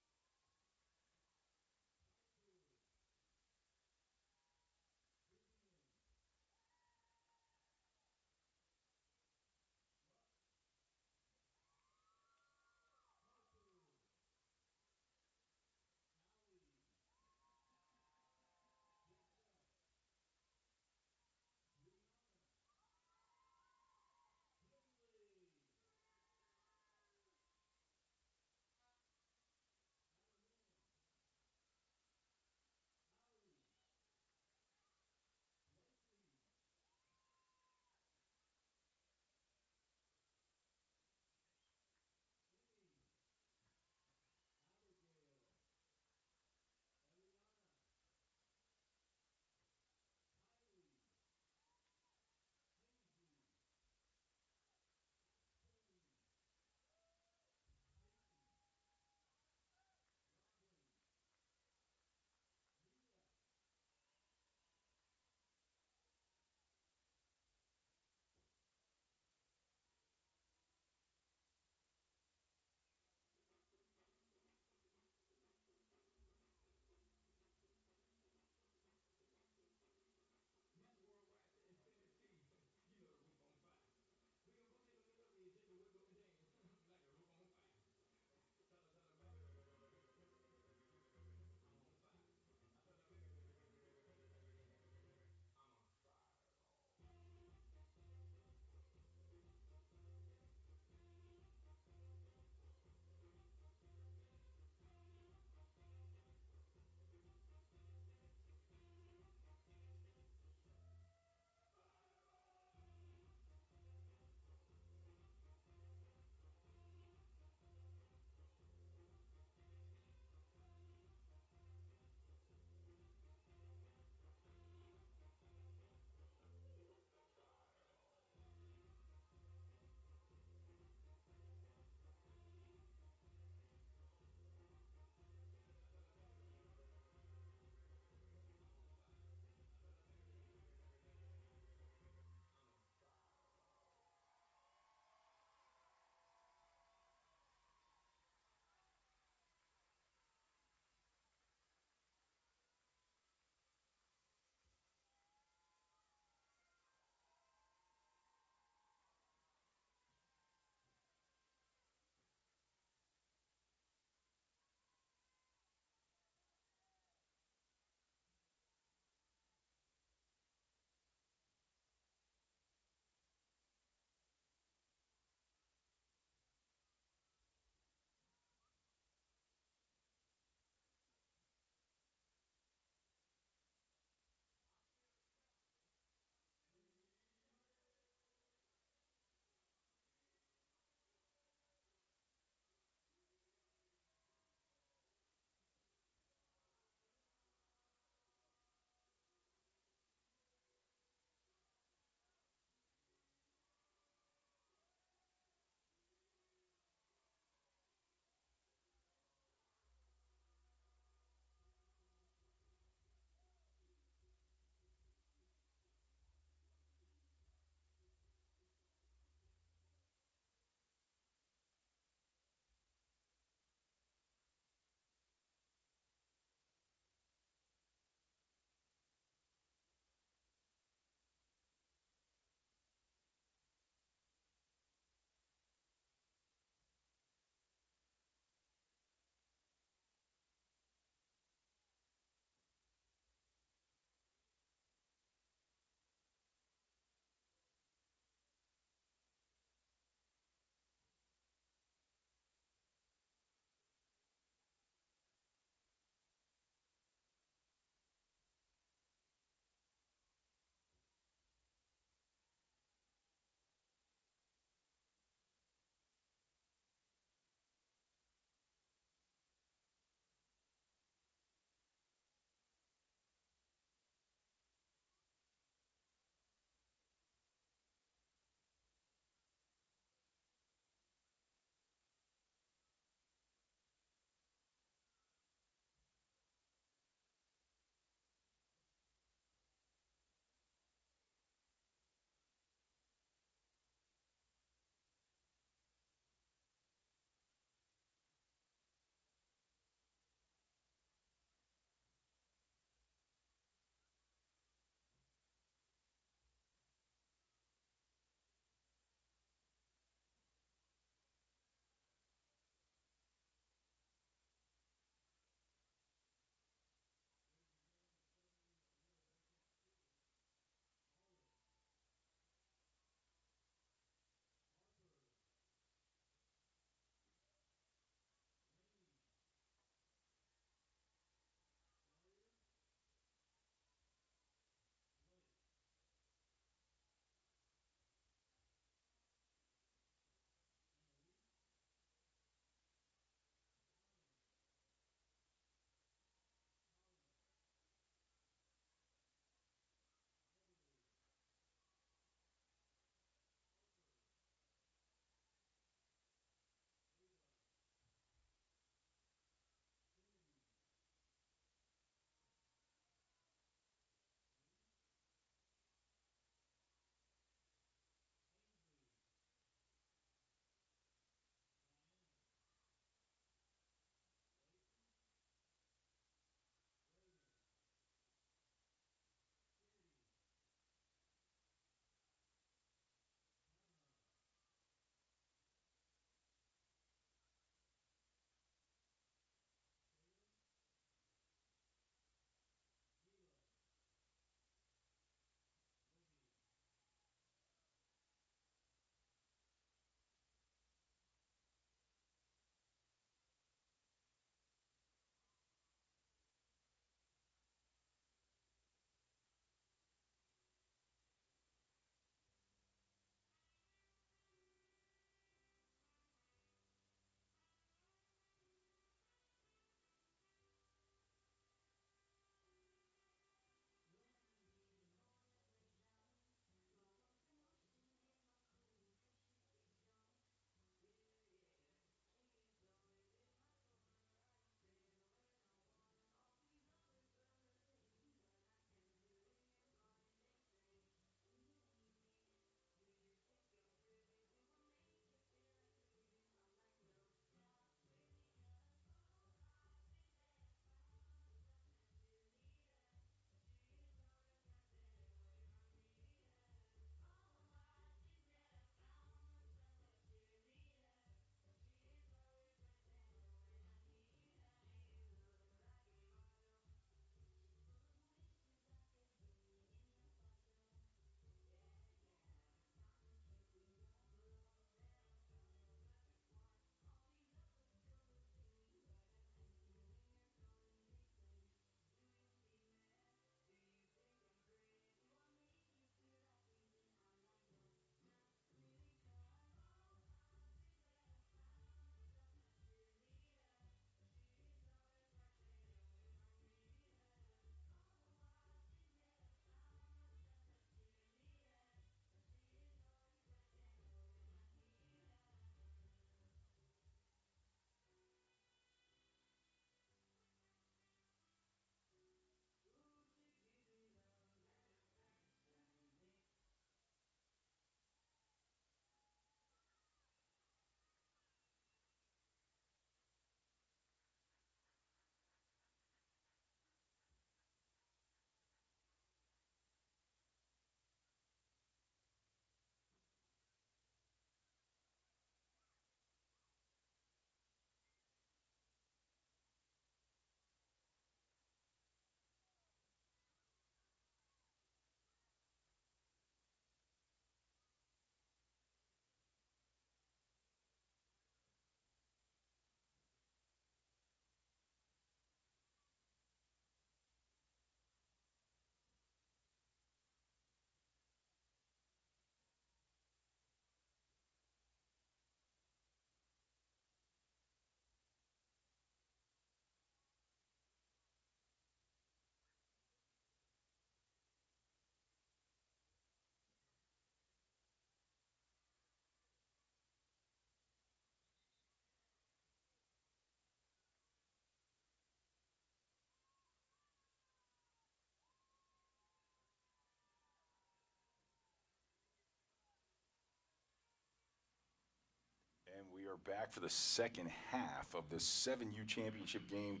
are back for the second half of the 7U championship game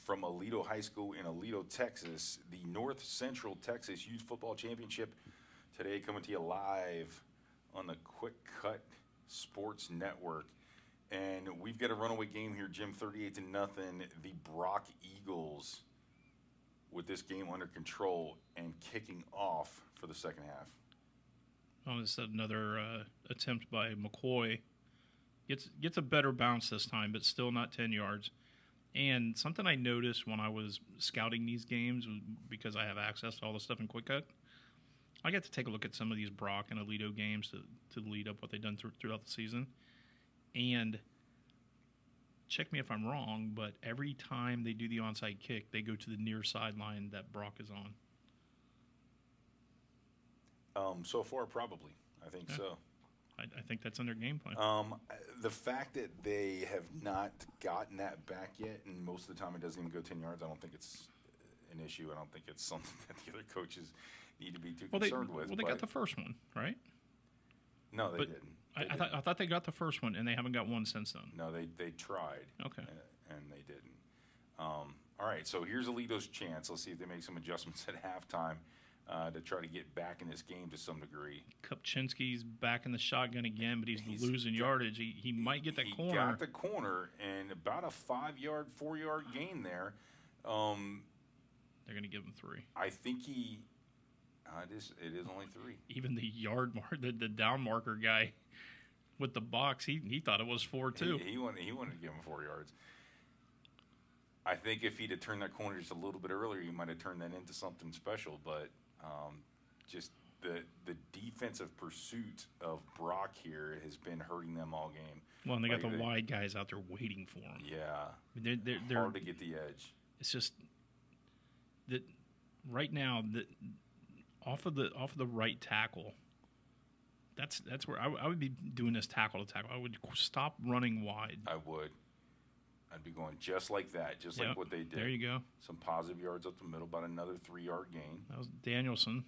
from Aledo High School in Aledo, Texas. The North Central Texas Youth Football Championship today coming to you live on the QwikCut Sports Network. And we've got a runaway game here, Jim, 38-0. The Brock Eagles with this game under control and kicking off for the second half. Oh, this is another attempt by McCoy. Gets a better bounce this time, but still not 10 yards. And something I noticed when I was scouting these games, because I have access to all the stuff in QwikCut, I got to take a look at some of these Brock and Aledo games to lead up what they've done throughout the season. And check me if I'm wrong, but every time they do the onside kick, they go to the near sideline that Brock is on. So far, probably. I think so. I think that's in their game plan. The fact that they have not gotten that back yet, and most of the time it doesn't even go 10 yards, I don't think it's an issue. I don't think it's something that the other coaches need to be too concerned with. Well, they got the first one, right? No, they didn't. I thought they got the first one, and they haven't got one since then. No, they tried. Okay. And they didn't. All right, so here's Aledo's chance. Let's see if they make some adjustments at halftime to try to get back in this game to some degree. Kupczynski's back in the shotgun again, but he's losing yardage. He might get that corner. He got the corner, and about a 5-yard, 4-yard gain there. They're going to give him 3. I think it is only 3. Even the yard mark, the down marker guy with the box, he thought it was 4 too. He wanted to give him 4 yards. I think if he'd have turned that corner just a little bit earlier, he might have turned that into something special. But just the defensive pursuit of Brock here has been hurting them all game. Well, and they got the wide guys out there waiting for him. Yeah, they're hard to get the edge. It's just that right now off of the right tackle. That's where I would be doing this tackle to tackle. I would stop running wide. I would. I'd be going just like that, just like what they did. There you go. Some positive yards up the middle, about another 3-yard gain. That was Danielson.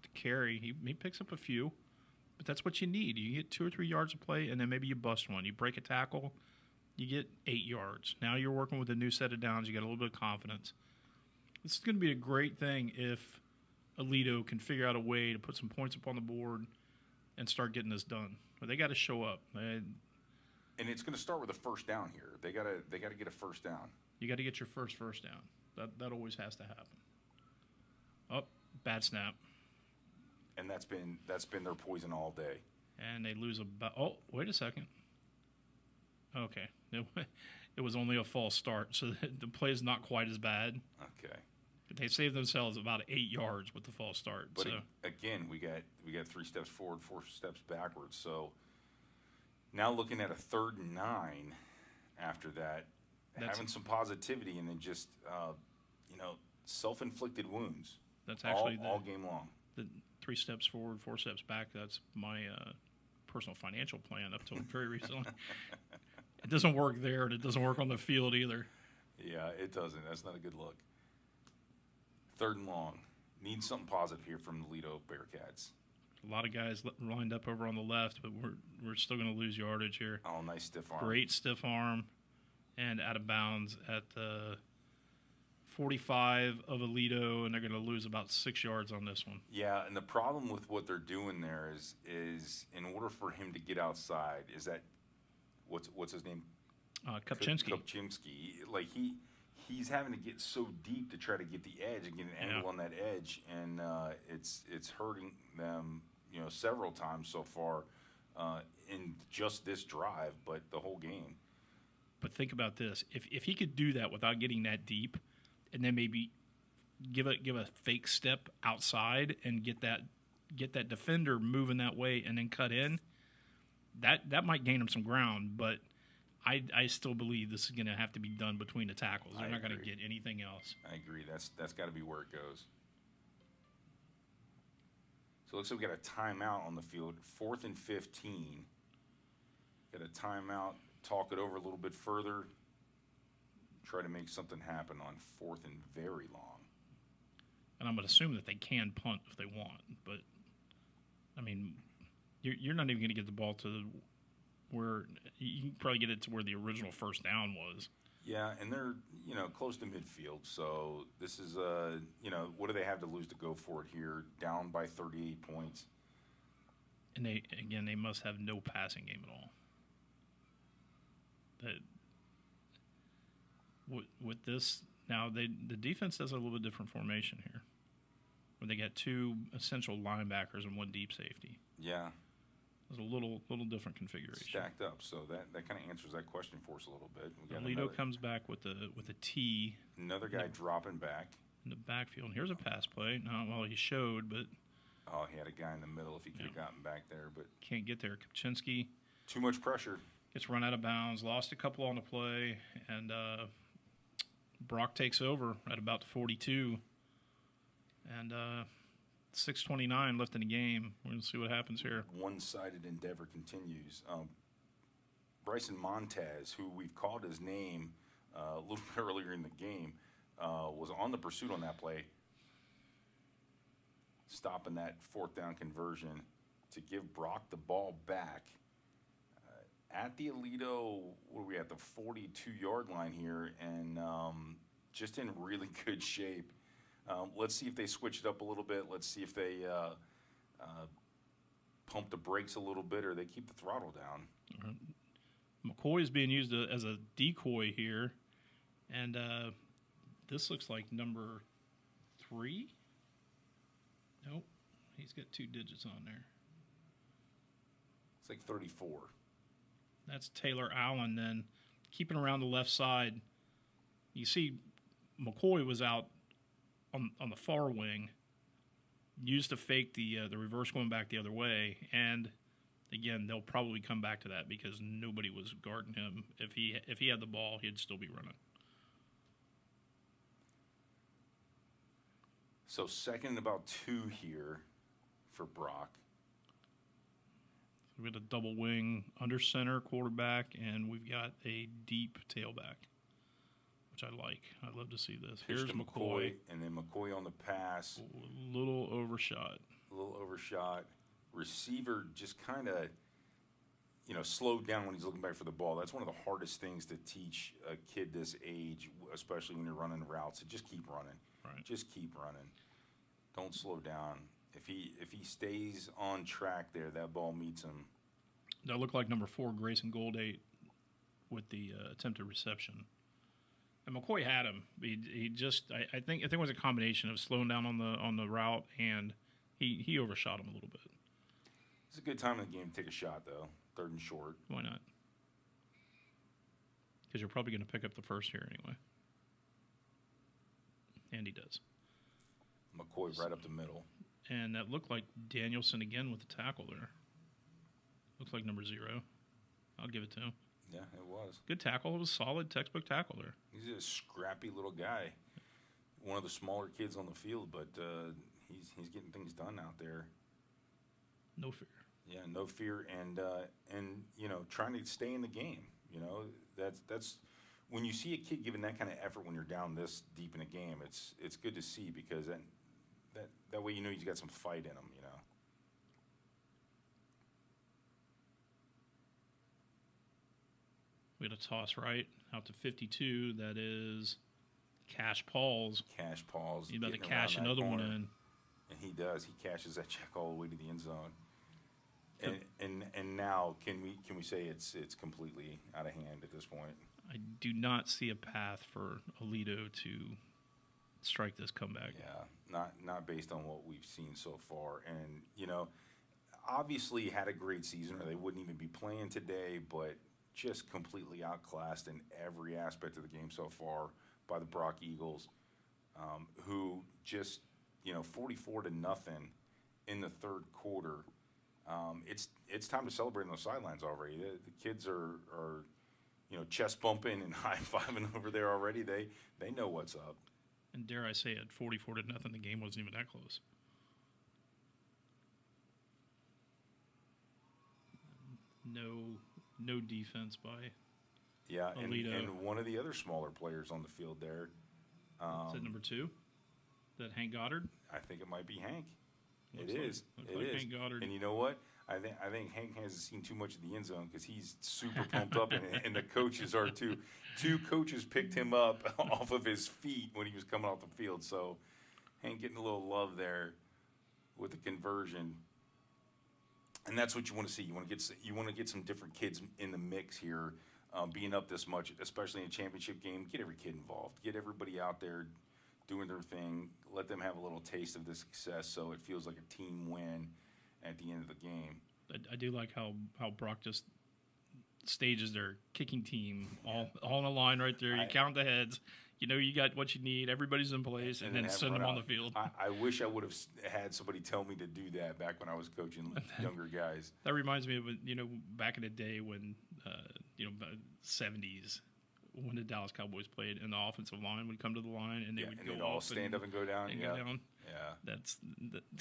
The carry, he picks up a few, but that's what you need. You get 2 or 3 yards of play, and then maybe you bust one. You break a tackle, you get 8 yards. Now you're working with a new set of downs. You got a little bit of confidence. This is going to be a great thing if Aledo can figure out a way to put some points up on the board and start getting this done. But they got to show up. And it's going to start with a first down here. They got to get a first down. You got to get your first down. That always has to happen. Oh, bad snap. And that's been their poison all day. And they lose oh, wait a second. Okay. It was only a false start, so the play is not quite as bad. Okay. But they saved themselves about 8 yards with the false start. But again, we got 3 steps forward, 4 steps backwards. So now looking at a 3rd and 9 after that, having some positivity, and then just self-inflicted wounds. That's actually all game long. The 3 steps forward, 4 steps back. That's my personal financial plan up till very recently. It doesn't work there, and it doesn't work on the field either. Yeah, it doesn't. That's not a good look. 3rd and long. Need something positive here from the Aledo Bearcats. A lot of guys lined up over on the left, but we're still going to lose yardage here. Oh, nice stiff arm. Great stiff arm, and out of bounds at the 45 of Aledo, and they're going to lose about 6 yards on this one. Yeah, and the problem with what they're doing there is in order for him to get outside, is that what's his name? Kupczynski. Kupczynski. Like he's having to get so deep to try to get the edge and get an angle on that edge, and it's hurting them, several times so far in just this drive, but the whole game. But think about this: if he could do that without getting that deep, and then maybe give a fake step outside and get that defender moving that way, and then cut in, that might gain him some ground, but. I still believe this is going to have to be done between the tackles. They're not going to get anything else. I agree. That's got to be where it goes. So it looks like we got a timeout on the field. 4th and 15. Got a timeout. Talk it over a little bit further. Try to make something happen on 4th and very long. And I'm going to assume that they can punt if they want. But, I mean, you're not even going to get the ball to where you can probably get it to where the original first down was. Yeah, and they're, close to midfield. So this is, what do they have to lose to go for it here? Down by 38 points. And they must have no passing game at all. With this now, the defense does a little bit different formation here, where they got 2 essential linebackers and 1 deep safety. Yeah. It's a little different configuration. Stacked up, so that kind of answers that question for us a little bit. Aledo comes back with a T. Another guy dropping back In the backfield. And here's a pass play. He showed, but he had a guy in the middle if he could have gotten back there, but can't get there. Kopczynski too much pressure. gets run out of bounds, lost a couple on the play, and Brock takes over at about the 42. And 6:29 left in the game. We're going to see what happens here. One-sided endeavor continues. Bryson Montez, who we've called his name a little bit earlier in the game, was on the pursuit on that play, stopping that 4th down conversion to give Brock the ball back at the Aledo. What are we at, the 42-yard line here, and just in really good shape. Let's see if they switch it up a little bit. Let's see if they pump the brakes a little bit, or they keep the throttle down. McCoy is being used as a decoy here, and this looks like number 3. Nope, he's got 2 digits on there. It's like 34. That's Taylor Allen. Then keeping around the left side, you see McCoy was out on the far wing, used to fake the reverse going back the other way, and again they'll probably come back to that because nobody was guarding him. If he had the ball, he'd still be running. So 2nd and about 2 here for Brock. We've got a double wing under center quarterback, and we've got a deep tailback, which I like. I love to see this. Pitch Here's to McCoy. And then McCoy on the pass. A little overshot. Receiver just kind of, slowed down when he's looking back for the ball. That's one of the hardest things to teach a kid this age, especially when you're running routes. So just keep running. Right. Just keep running. Don't slow down. If he stays on track there, that ball meets him. That looked like number 4, Grayson Goldate, with the attempted reception. And McCoy had him. He just I think it was a combination of slowing down on the route, and he overshot him a little bit. It's a good time in the game to take a shot, though. 3rd and short. Why not? Because you're probably going to pick up the first here anyway. And he does. McCoy right up the middle. And that looked like Danielson again with the tackle there. Looks like number 0. I'll give it to him. Yeah, it was. Good tackle. It was solid textbook tackle there. He's a scrappy little guy. One of the smaller kids on the field, but he's getting things done out there. No fear. Yeah, no fear, and trying to stay in the game. That's when you see a kid giving that kind of effort when you're down this deep in a game. It's good to see, because that way he's got some fight in him. We had a toss right out to 52. That is Cash Paul's. Cash Paul's. He's about to cash another one in. And he does. He cashes that check all the way to the end zone. And now can we say it's completely out of hand at this point? I do not see a path for Aledo to strike this comeback. Yeah, not based on what we've seen so far. And obviously had a great season, or they wouldn't even be playing today. But just completely outclassed in every aspect of the game so far by the Brock Eagles, who just 44-0 in the 3rd quarter. It's time to celebrate on those sidelines already. The kids are chest bumping and high fiving over there already. They know what's up. And dare I say it, 44-0, the game wasn't even that close. No defense by Aledo. And one of the other smaller players on the field there. Is that number 2? That Hank Goddard? I think it might be Hank. It is. Looks like Hank Goddard. And you know what? I think Hank hasn't seen too much of the end zone because he's super pumped up, and the coaches are too. Two coaches picked him up off of his feet when he was coming off the field. So Hank getting a little love there with the conversion, and that's what you want to see. You want to get some different kids in the mix here, being up this much, especially in a championship game. Get every kid involved. Get everybody out there doing their thing. Let them have a little taste of the success, so it feels like a team win at the end of the game. I do like how Brock just stages their kicking team all on a line right there. You count the heads. You know you got what you need. Everybody's in place, and then send them on the field. I wish I would have had somebody tell me to do that back when I was coaching younger guys. That reminds me of back in the day when 70s when the Dallas Cowboys played, and the offensive line would come to the line, and they would go all stand up and go down. Go down. Yeah, that's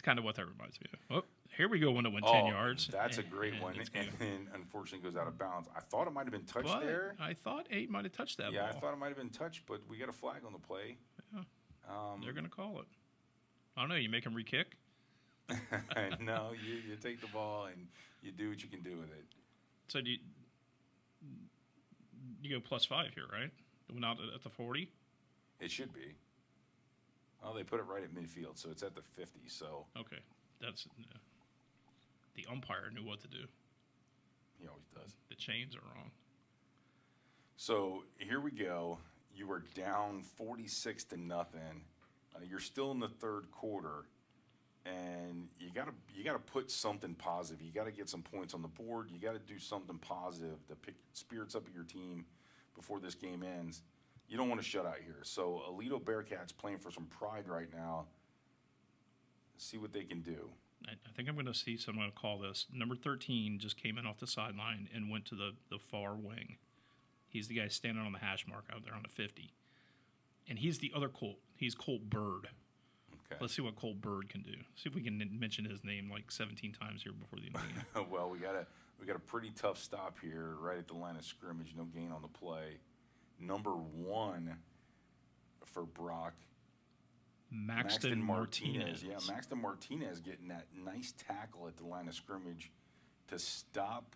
kind of what that reminds me of. Oh, here we go when it went 10 yards. That's a great one, and then unfortunately goes out of bounds. I thought it might have been touched there. I thought 8 might have touched that ball. Yeah, I thought it might have been touched, but we got a flag on the play. Yeah. They're going to call it. I don't know. You make them re-kick? No, you take the ball and you do what you can do with it. So you go +5 here, right? It went out at the 40? It should be. Oh, they put it right at midfield, so it's at the 50. So okay, that's the umpire knew what to do. He always does. The chains are wrong. So here we go. You are down 46-0. You're still in the third quarter, and you gotta put something positive. You gotta get some points on the board. You gotta do something positive to pick spirits up of your team before this game ends. You don't want to shut out here. So Aledo Bearcats playing for some pride right now. See what they can do. I think I'm going to see someone call this. Number 13 just came in off the sideline and went to the far wing. He's the guy standing on the hash mark out there on the 50. And he's the other Colt. He's Colt Bird. Okay. Let's see what Colt Bird can do. See if we can mention his name like 17 times here before the end of the game. Well, we got a pretty tough stop here right at the line of scrimmage. No gain on the play. Number 1 for Brock. Maxton Martinez. Yeah, Maxton Martinez getting that nice tackle at the line of scrimmage to stop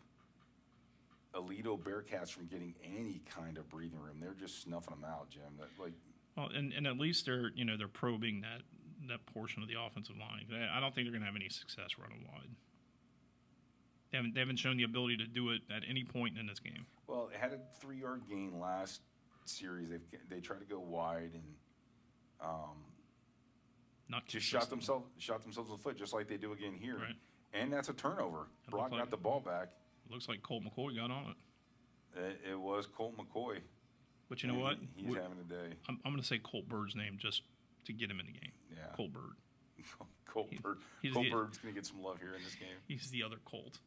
Aledo Bearcats from getting any kind of breathing room. They're just snuffing them out, Jim. Well, and at least they're probing that portion of the offensive line. I don't think they're going to have any success running wide. They haven't shown the ability to do it at any point in this game. Well, it had a 3-yard gain last series. They tried to go wide and just shot themselves in the foot, just like they do again here. Right. And that's a turnover. Brock got the ball back. Looks like Colt McCoy got on it. It was Colt McCoy. But you know what? He's having a day. I'm going to say Colt Bird's name just to get him in the game. Yeah. Colt Bird. Colt Bird. Colt Bird's going to get some love here in this game. He's the other Colt.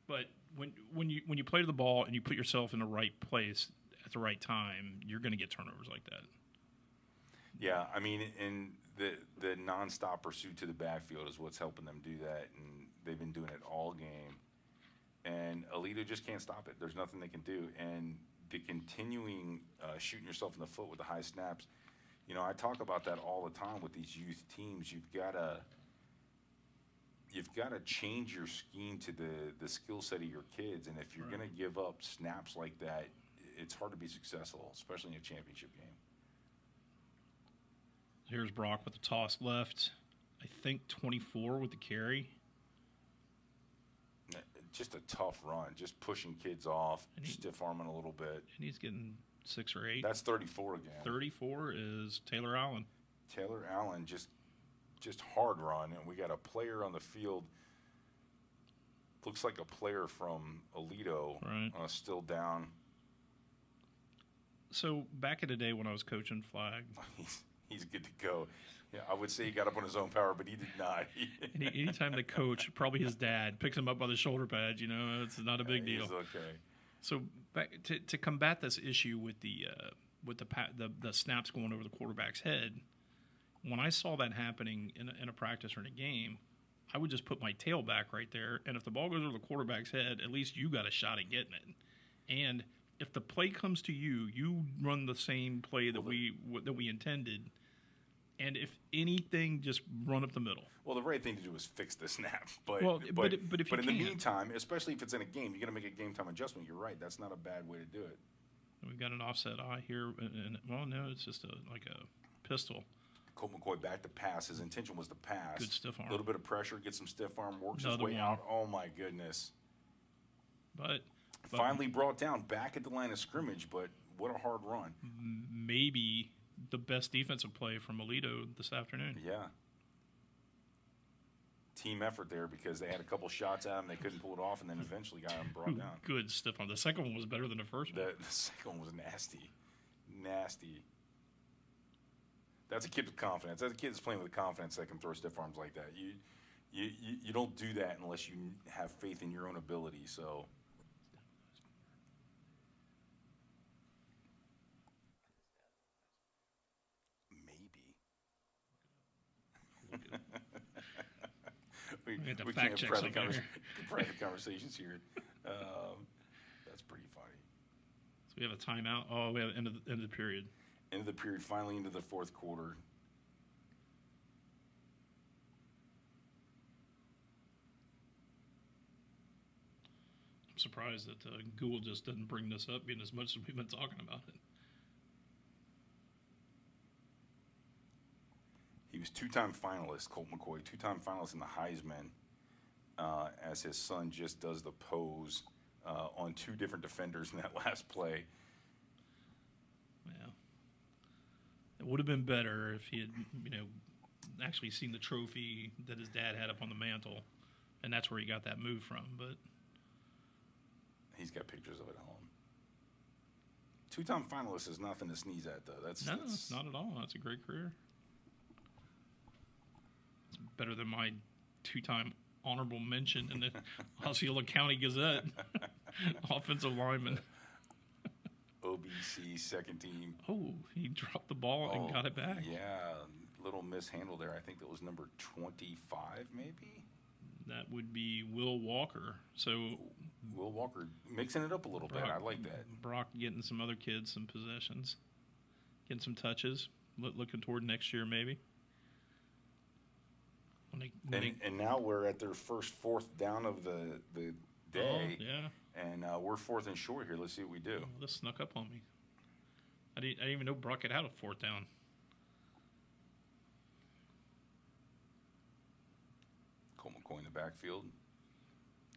But when you play to the ball and you put yourself in the right place at the right time, you're going to get turnovers like that. Yeah, I mean, and the nonstop pursuit to the backfield is what's helping them do that, and they've been doing it all game. And Aledo just can't stop it. There's nothing they can do. And the continuing shooting yourself in the foot with the high snaps, I talk about that all the time with these youth teams. You've got to change your scheme to the skill set of your kids, and if you're going to give up snaps like that, it's hard to be successful, especially in a championship game. Here's Brock with the toss left. I think 24 with the carry. Just a tough run, just pushing kids off, stiff arming a little bit. And he's getting 6 or 8. That's 34 again. 34 is Taylor Allen. Taylor Allen just hard run, and we got a player on the field. Looks like a player from Aledo right. On a still down. So back in the day when I was coaching flag, he's good to go. Yeah, I would say he got up on his own power, but he did not. Anytime the coach, probably his dad, picks him up by the shoulder pads, it's not a big deal. He's okay. So back to combat this issue with the snaps going over the quarterback's head, when I saw that happening in a practice or in a game, I would just put my tail back right there, and if the ball goes over the quarterback's head, at least you got a shot at getting it. And if the play comes to you, you run the same play that we intended. And if anything, just run up the middle. Well, the right thing to do is fix the snap. But Well, but if you in the can't. meantime, especially if it's in a game, you got to make a game time adjustment. You're right. That's not a bad way to do it. We've got an offset eye here, and well, no, it's just like a pistol. Colt McCoy back to pass. His intention was to pass. Good stiff arm. A little bit of pressure, get some stiff arm, works Another his way one. out. Oh my goodness! But Finally brought down back at the line of scrimmage, but what a hard run. maybe the best defensive play from Aledo this afternoon. Yeah. Team effort there because they had a couple shots at him, they couldn't pull it off, and then eventually got him brought down. Good stiff arm. The second one was better than the first one. The second one was nasty. Nasty. That's a kid with confidence. That's a kid that's playing with confidence that can throw stiff arms like that. You don't do that unless you have faith in your own ability. So maybe. We had to we fact can't check private, something here. private conversations here. That's pretty funny. So we have a timeout. Oh, we have end of the period. End of the period, finally into the fourth quarter. I'm surprised that Gould just didn't bring this up, being as much as we've been talking about it. He was two-time finalist, Colt McCoy, two-time finalist in the Heisman, as his son just does the pose on two different defenders in that last play. Yeah. It would have been better if he had, actually seen the trophy that his dad had up on the mantle, and that's where he got that move from. But he's got pictures of it at home. Two-time finalist is nothing to sneeze at, though. That's not at all. That's a great career. It's better than my two-time honorable mention in the Osceola County Gazette. Offensive lineman. OBC second team. Oh, he dropped the ball and got it back. Yeah, little mishandle there. I think that was number 25, maybe. That would be Will Walker. So Will Walker mixing it up a little bit. I like that. Brock getting some other kids some possessions, getting some touches, looking toward next year maybe. And now we're at their first fourth down of the day. Yeah. And we're fourth and short here. Let's see what we do. Oh, this snuck up on me. I didn't even know Brock had a fourth down. Colt McCoy in the backfield.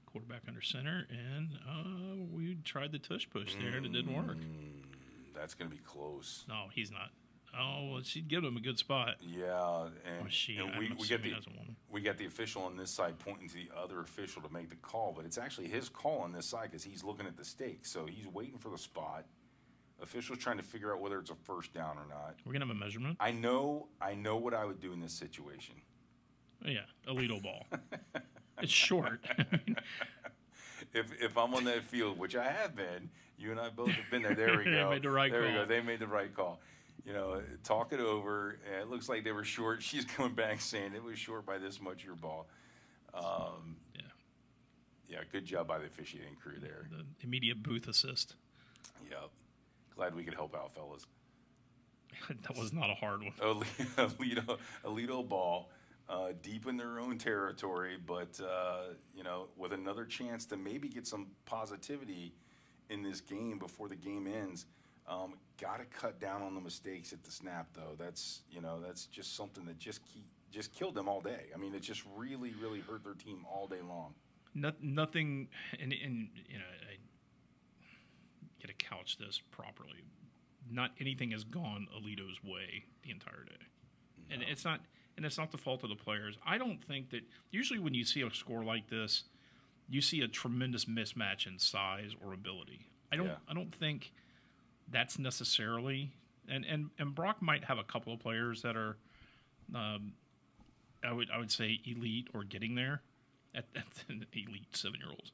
Quarterback under center, and we tried the tush push there, and it didn't work. That's going to be close. No, he's not. Oh, well, she'd give him a good spot. Yeah, and, we got the official on this side pointing to the other official to make the call, but it's actually his call on this side because he's looking at the stakes, so he's waiting for the spot. Official's trying to figure out whether it's a first down or not. We're gonna have a measurement. I know what I would do in this situation. Yeah, Aledo ball. It's short. If I'm on that field, which I have been, you and I both have been there. There we go. They made the right there call. We go. They made the right call. Talk it over. And it looks like they were short. She's coming back saying it was short by this much, your ball. Yeah, good job by the officiating crew there. The immediate booth assist. Yep. Glad we could help out, fellas. That was not a hard one. Aledo ball, deep in their own territory, but, with another chance to maybe get some positivity in this game before the game ends. Got to cut down on the mistakes at the snap, though. That's just something that just killed them all day. I mean, it just really, really hurt their team all day long. Nothing, and I got to couch this properly. Not anything has gone Aledo's way the entire day, no. And it's not the fault of the players. I don't think that usually when you see a score like this, you see a tremendous mismatch in size or ability. I don't think that's necessarily, and Brock might have a couple of players that are, I would say elite or getting there, at elite 7-year-olds,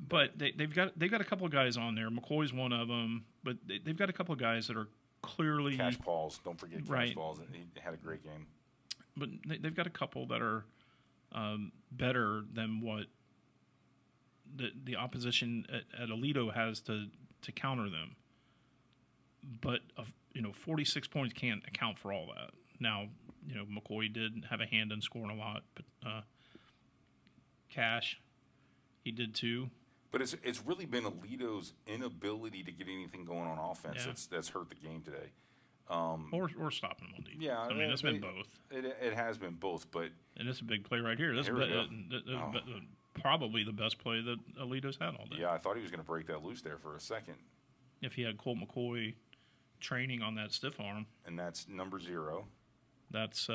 but they've got a couple of guys on there. McCoy's one of them, but they've got a couple of guys that are clearly Cash Pauls. Don't forget Cash Pauls. He had a great game. But they've got a couple that are better than what the opposition at Aledo has to counter them. but 46 points can't account for all that. Now, McCoy did have a hand in scoring a lot, but Cash, he did too. But it's really been Aledo's inability to get anything going on offense that's hurt the game today. Or stopping them on defense. Yeah, I mean, it's been both. It has been both, but and it's a big play right here. This probably the best play that Aledo's had all day. Yeah, I thought he was going to break that loose there for a second. If he had Colt McCoy training on that stiff arm, and that's number 0. That's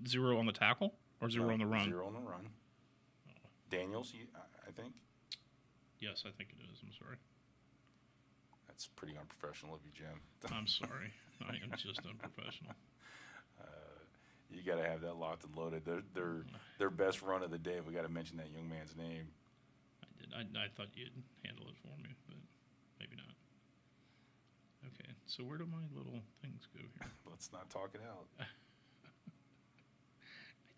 0 on the tackle or 0 on the run. 0 on the run. Daniels, I think. Yes, I think it is. I'm sorry. That's pretty unprofessional of you, Jim. I'm sorry. I am just unprofessional. You got to have that locked and loaded. Their best run of the day. We got to mention that young man's name. I did. I thought you'd handle it for me, but maybe not. Okay, so where do my little things go here? Let's not talk it out. I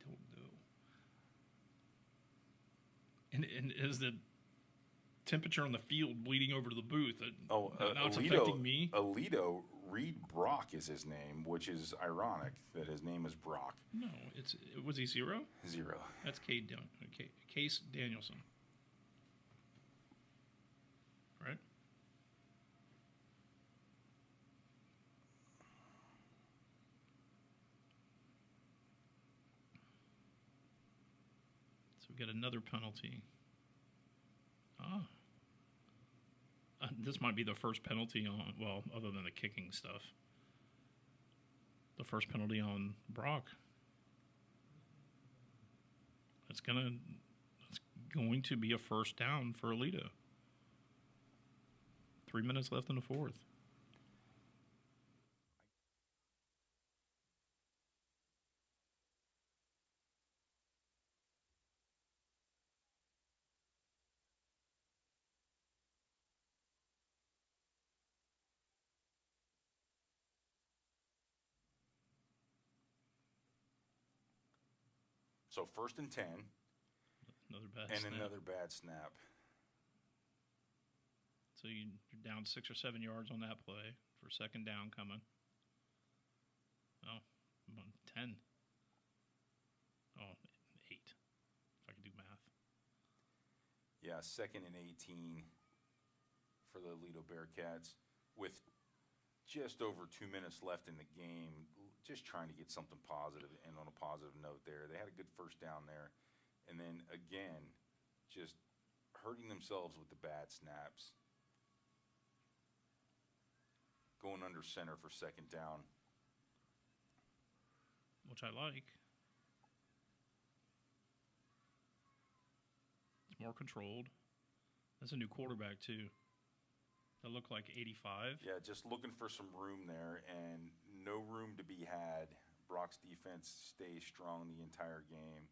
don't know. And is the temperature on the field bleeding over to the booth? Now it's affecting me. Aledo, Reed Brock is his name, which is ironic that his name is Brock. No, was he 0? 0. That's Case Danielson. Right? So we got another penalty. This might be the first penalty on, other than the kicking stuff, the first penalty on Brock. That's going to be a first down for Aledo. 3 minutes left in the fourth. So 1st and 10. Another bad and snap. another bad snap. So you're down 6 or 7 yards on that play for second down coming. Oh, 10. Oh, 8. If I can do math. Yeah, 2nd and 18 for the Aledo Bearcats with just over 2 minutes left in the game. Just trying to get something positive and on a positive note there. They had a good first down there. And then again, just hurting themselves with the bad snaps. Going under center for second down. Which I like. It's more controlled. That's a new quarterback, too. That looked like 85. Yeah, just looking for some room there, and no room to be had. Brock's defense stays strong the entire game.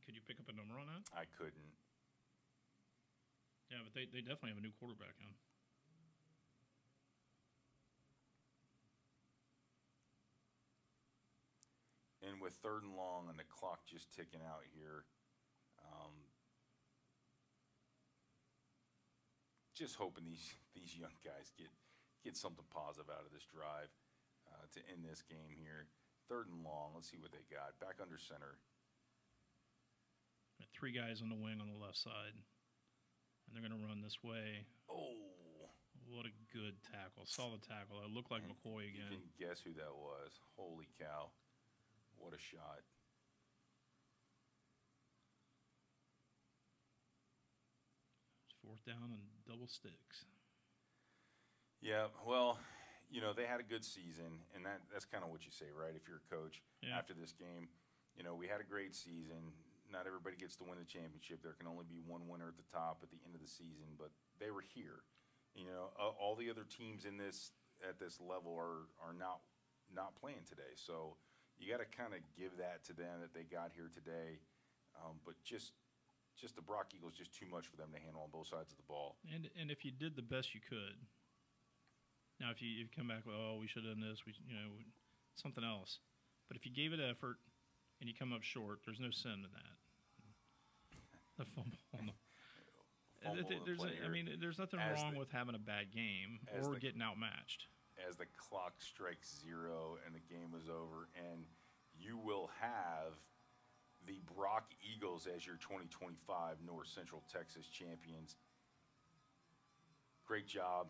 Could you pick up a number on that? I couldn't. Yeah, but they definitely have a new quarterback in. And with 3rd and long and the clock just ticking out here, just hoping these young guys get something positive out of this drive to end this game here. 3rd and long. Let's see what they got. Back under center. Got 3 guys on the wing on the left side, and they're going to run this way. Oh. What a good tackle. Solid tackle. It looked like McCoy again. You can guess who that was. Holy cow. What a shot. It's 4th down and double sticks. Yeah, well, they had a good season, and that's kind of what you say, right? If you're a coach after this game, we had a great season. Not everybody gets to win the championship. There can only be one winner at the top at the end of the season, but they were here. All the other teams at this level are not playing today. So you got to kind of give that to them that they got here today. But just the Brock Eagles, just too much for them to handle on both sides of the ball. And if you did the best you could, now if you come back with, we should have done this, something else. But if you gave it effort and you come up short, there's no sin in that. The fumble on the fumble the player. There's nothing as wrong the- with having a bad game or getting outmatched. as the clock strikes 0 and the game is over, and you will have the Brock Eagles as your 2025 North Central Texas champions. Great job.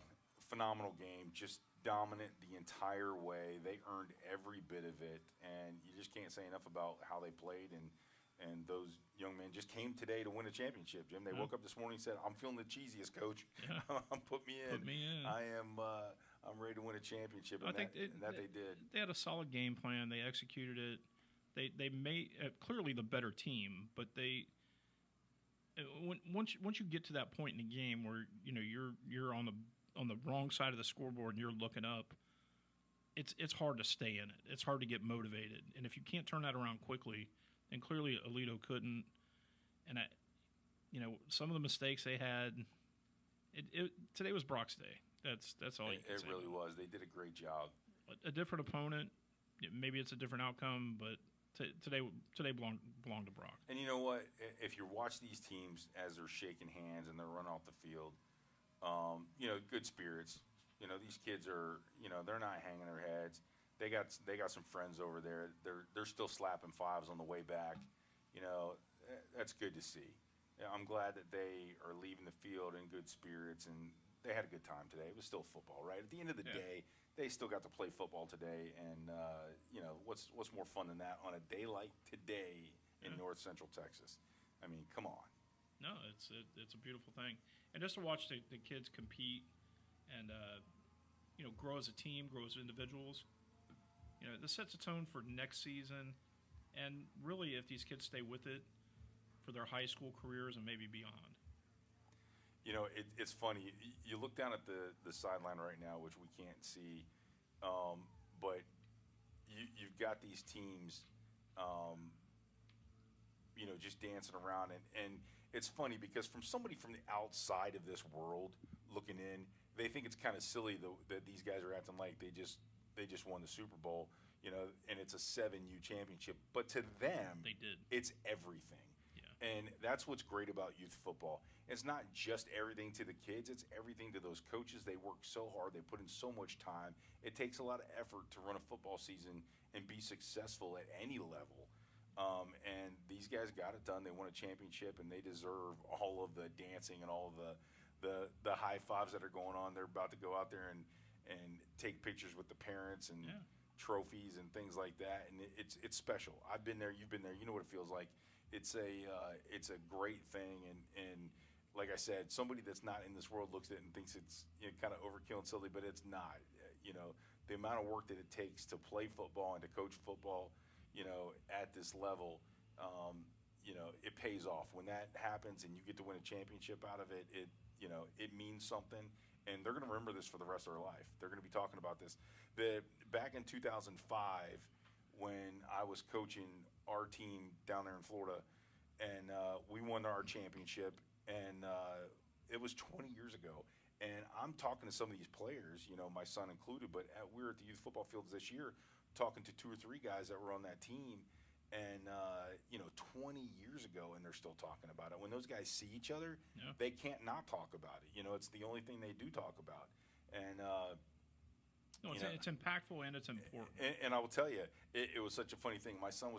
Phenomenal game. Just dominant the entire way. They earned every bit of it, and you just can't say enough about how they played. And those young men just came today to win a championship, Jim. They woke up this morning and said, I'm feeling the cheesiest, Coach. Yeah. Put me in. Put me in. I'm ready to win a championship, and that they did. They had a solid game plan. They executed it. They made clearly the better team, but once you get to that point in the game where you're on the wrong side of the scoreboard and you're looking up, it's hard to stay in it. It's hard to get motivated, and if you can't turn that around quickly, then clearly Aledo couldn't. And some of the mistakes they had. Today was Brock's day. That's all you can say. It really was. They did a great job. A different opponent, maybe it's a different outcome, but today belonged to Brock. And you know what? If you watch these teams as they're shaking hands and they're running off the field, good spirits. These kids are, they're not hanging their heads. They got some friends over there. They're still slapping fives on the way back. That's good to see. I'm glad that they are leaving the field in good spirits, and they had a good time today. It was still football, right? At the end of the day, they still got to play football today, and what's more fun than that on a day like today in North Central Texas? I mean, come on. No, it's a beautiful thing, and just to watch the kids compete and grow as a team, grow as individuals. This sets a tone for next season, and really, if these kids stay with it for their high school careers and maybe beyond. It's funny. You look down at the sideline right now, which we can't see, but you've got these teams, just dancing around. And it's funny because from somebody from the outside of this world looking in, they think it's kind of silly that these guys are acting like they just won the Super Bowl, and it's a 7U championship. But to them, they did. It's everything. And that's what's great about youth football. It's not just everything to the kids. It's everything to those coaches. They work so hard. They put in so much time. It takes a lot of effort to run a football season and be successful at any level. And these guys got it done. They won a championship, and they deserve all of the dancing and all of the high fives that are going on. They're about to go out there and take pictures with the parents and trophies and things like that. And it's special. I've been there. You've been there. You know what it feels like. It's a great thing, and like I said, somebody that's not in this world looks at it and thinks it's kind of overkill and silly, but it's not. The amount of work that it takes to play football and to coach football, at this level, it pays off. When that happens and you get to win a championship out of it, it means something, and they're going to remember this for the rest of their life. They're going to be talking about this. Back in 2005, when I was coaching our team down there in Florida, and we won our championship, and it was 20 years ago. And I'm talking to some of these players, my son included, but we were at the youth football fields this year talking to 2 or 3 guys that were on that team, and 20 years ago, and they're still talking about it. When those guys see each other, they can't not talk about it. It's the only thing they do talk about. And no, it's impactful and it's important. And I will tell you, it was such a funny thing. My son was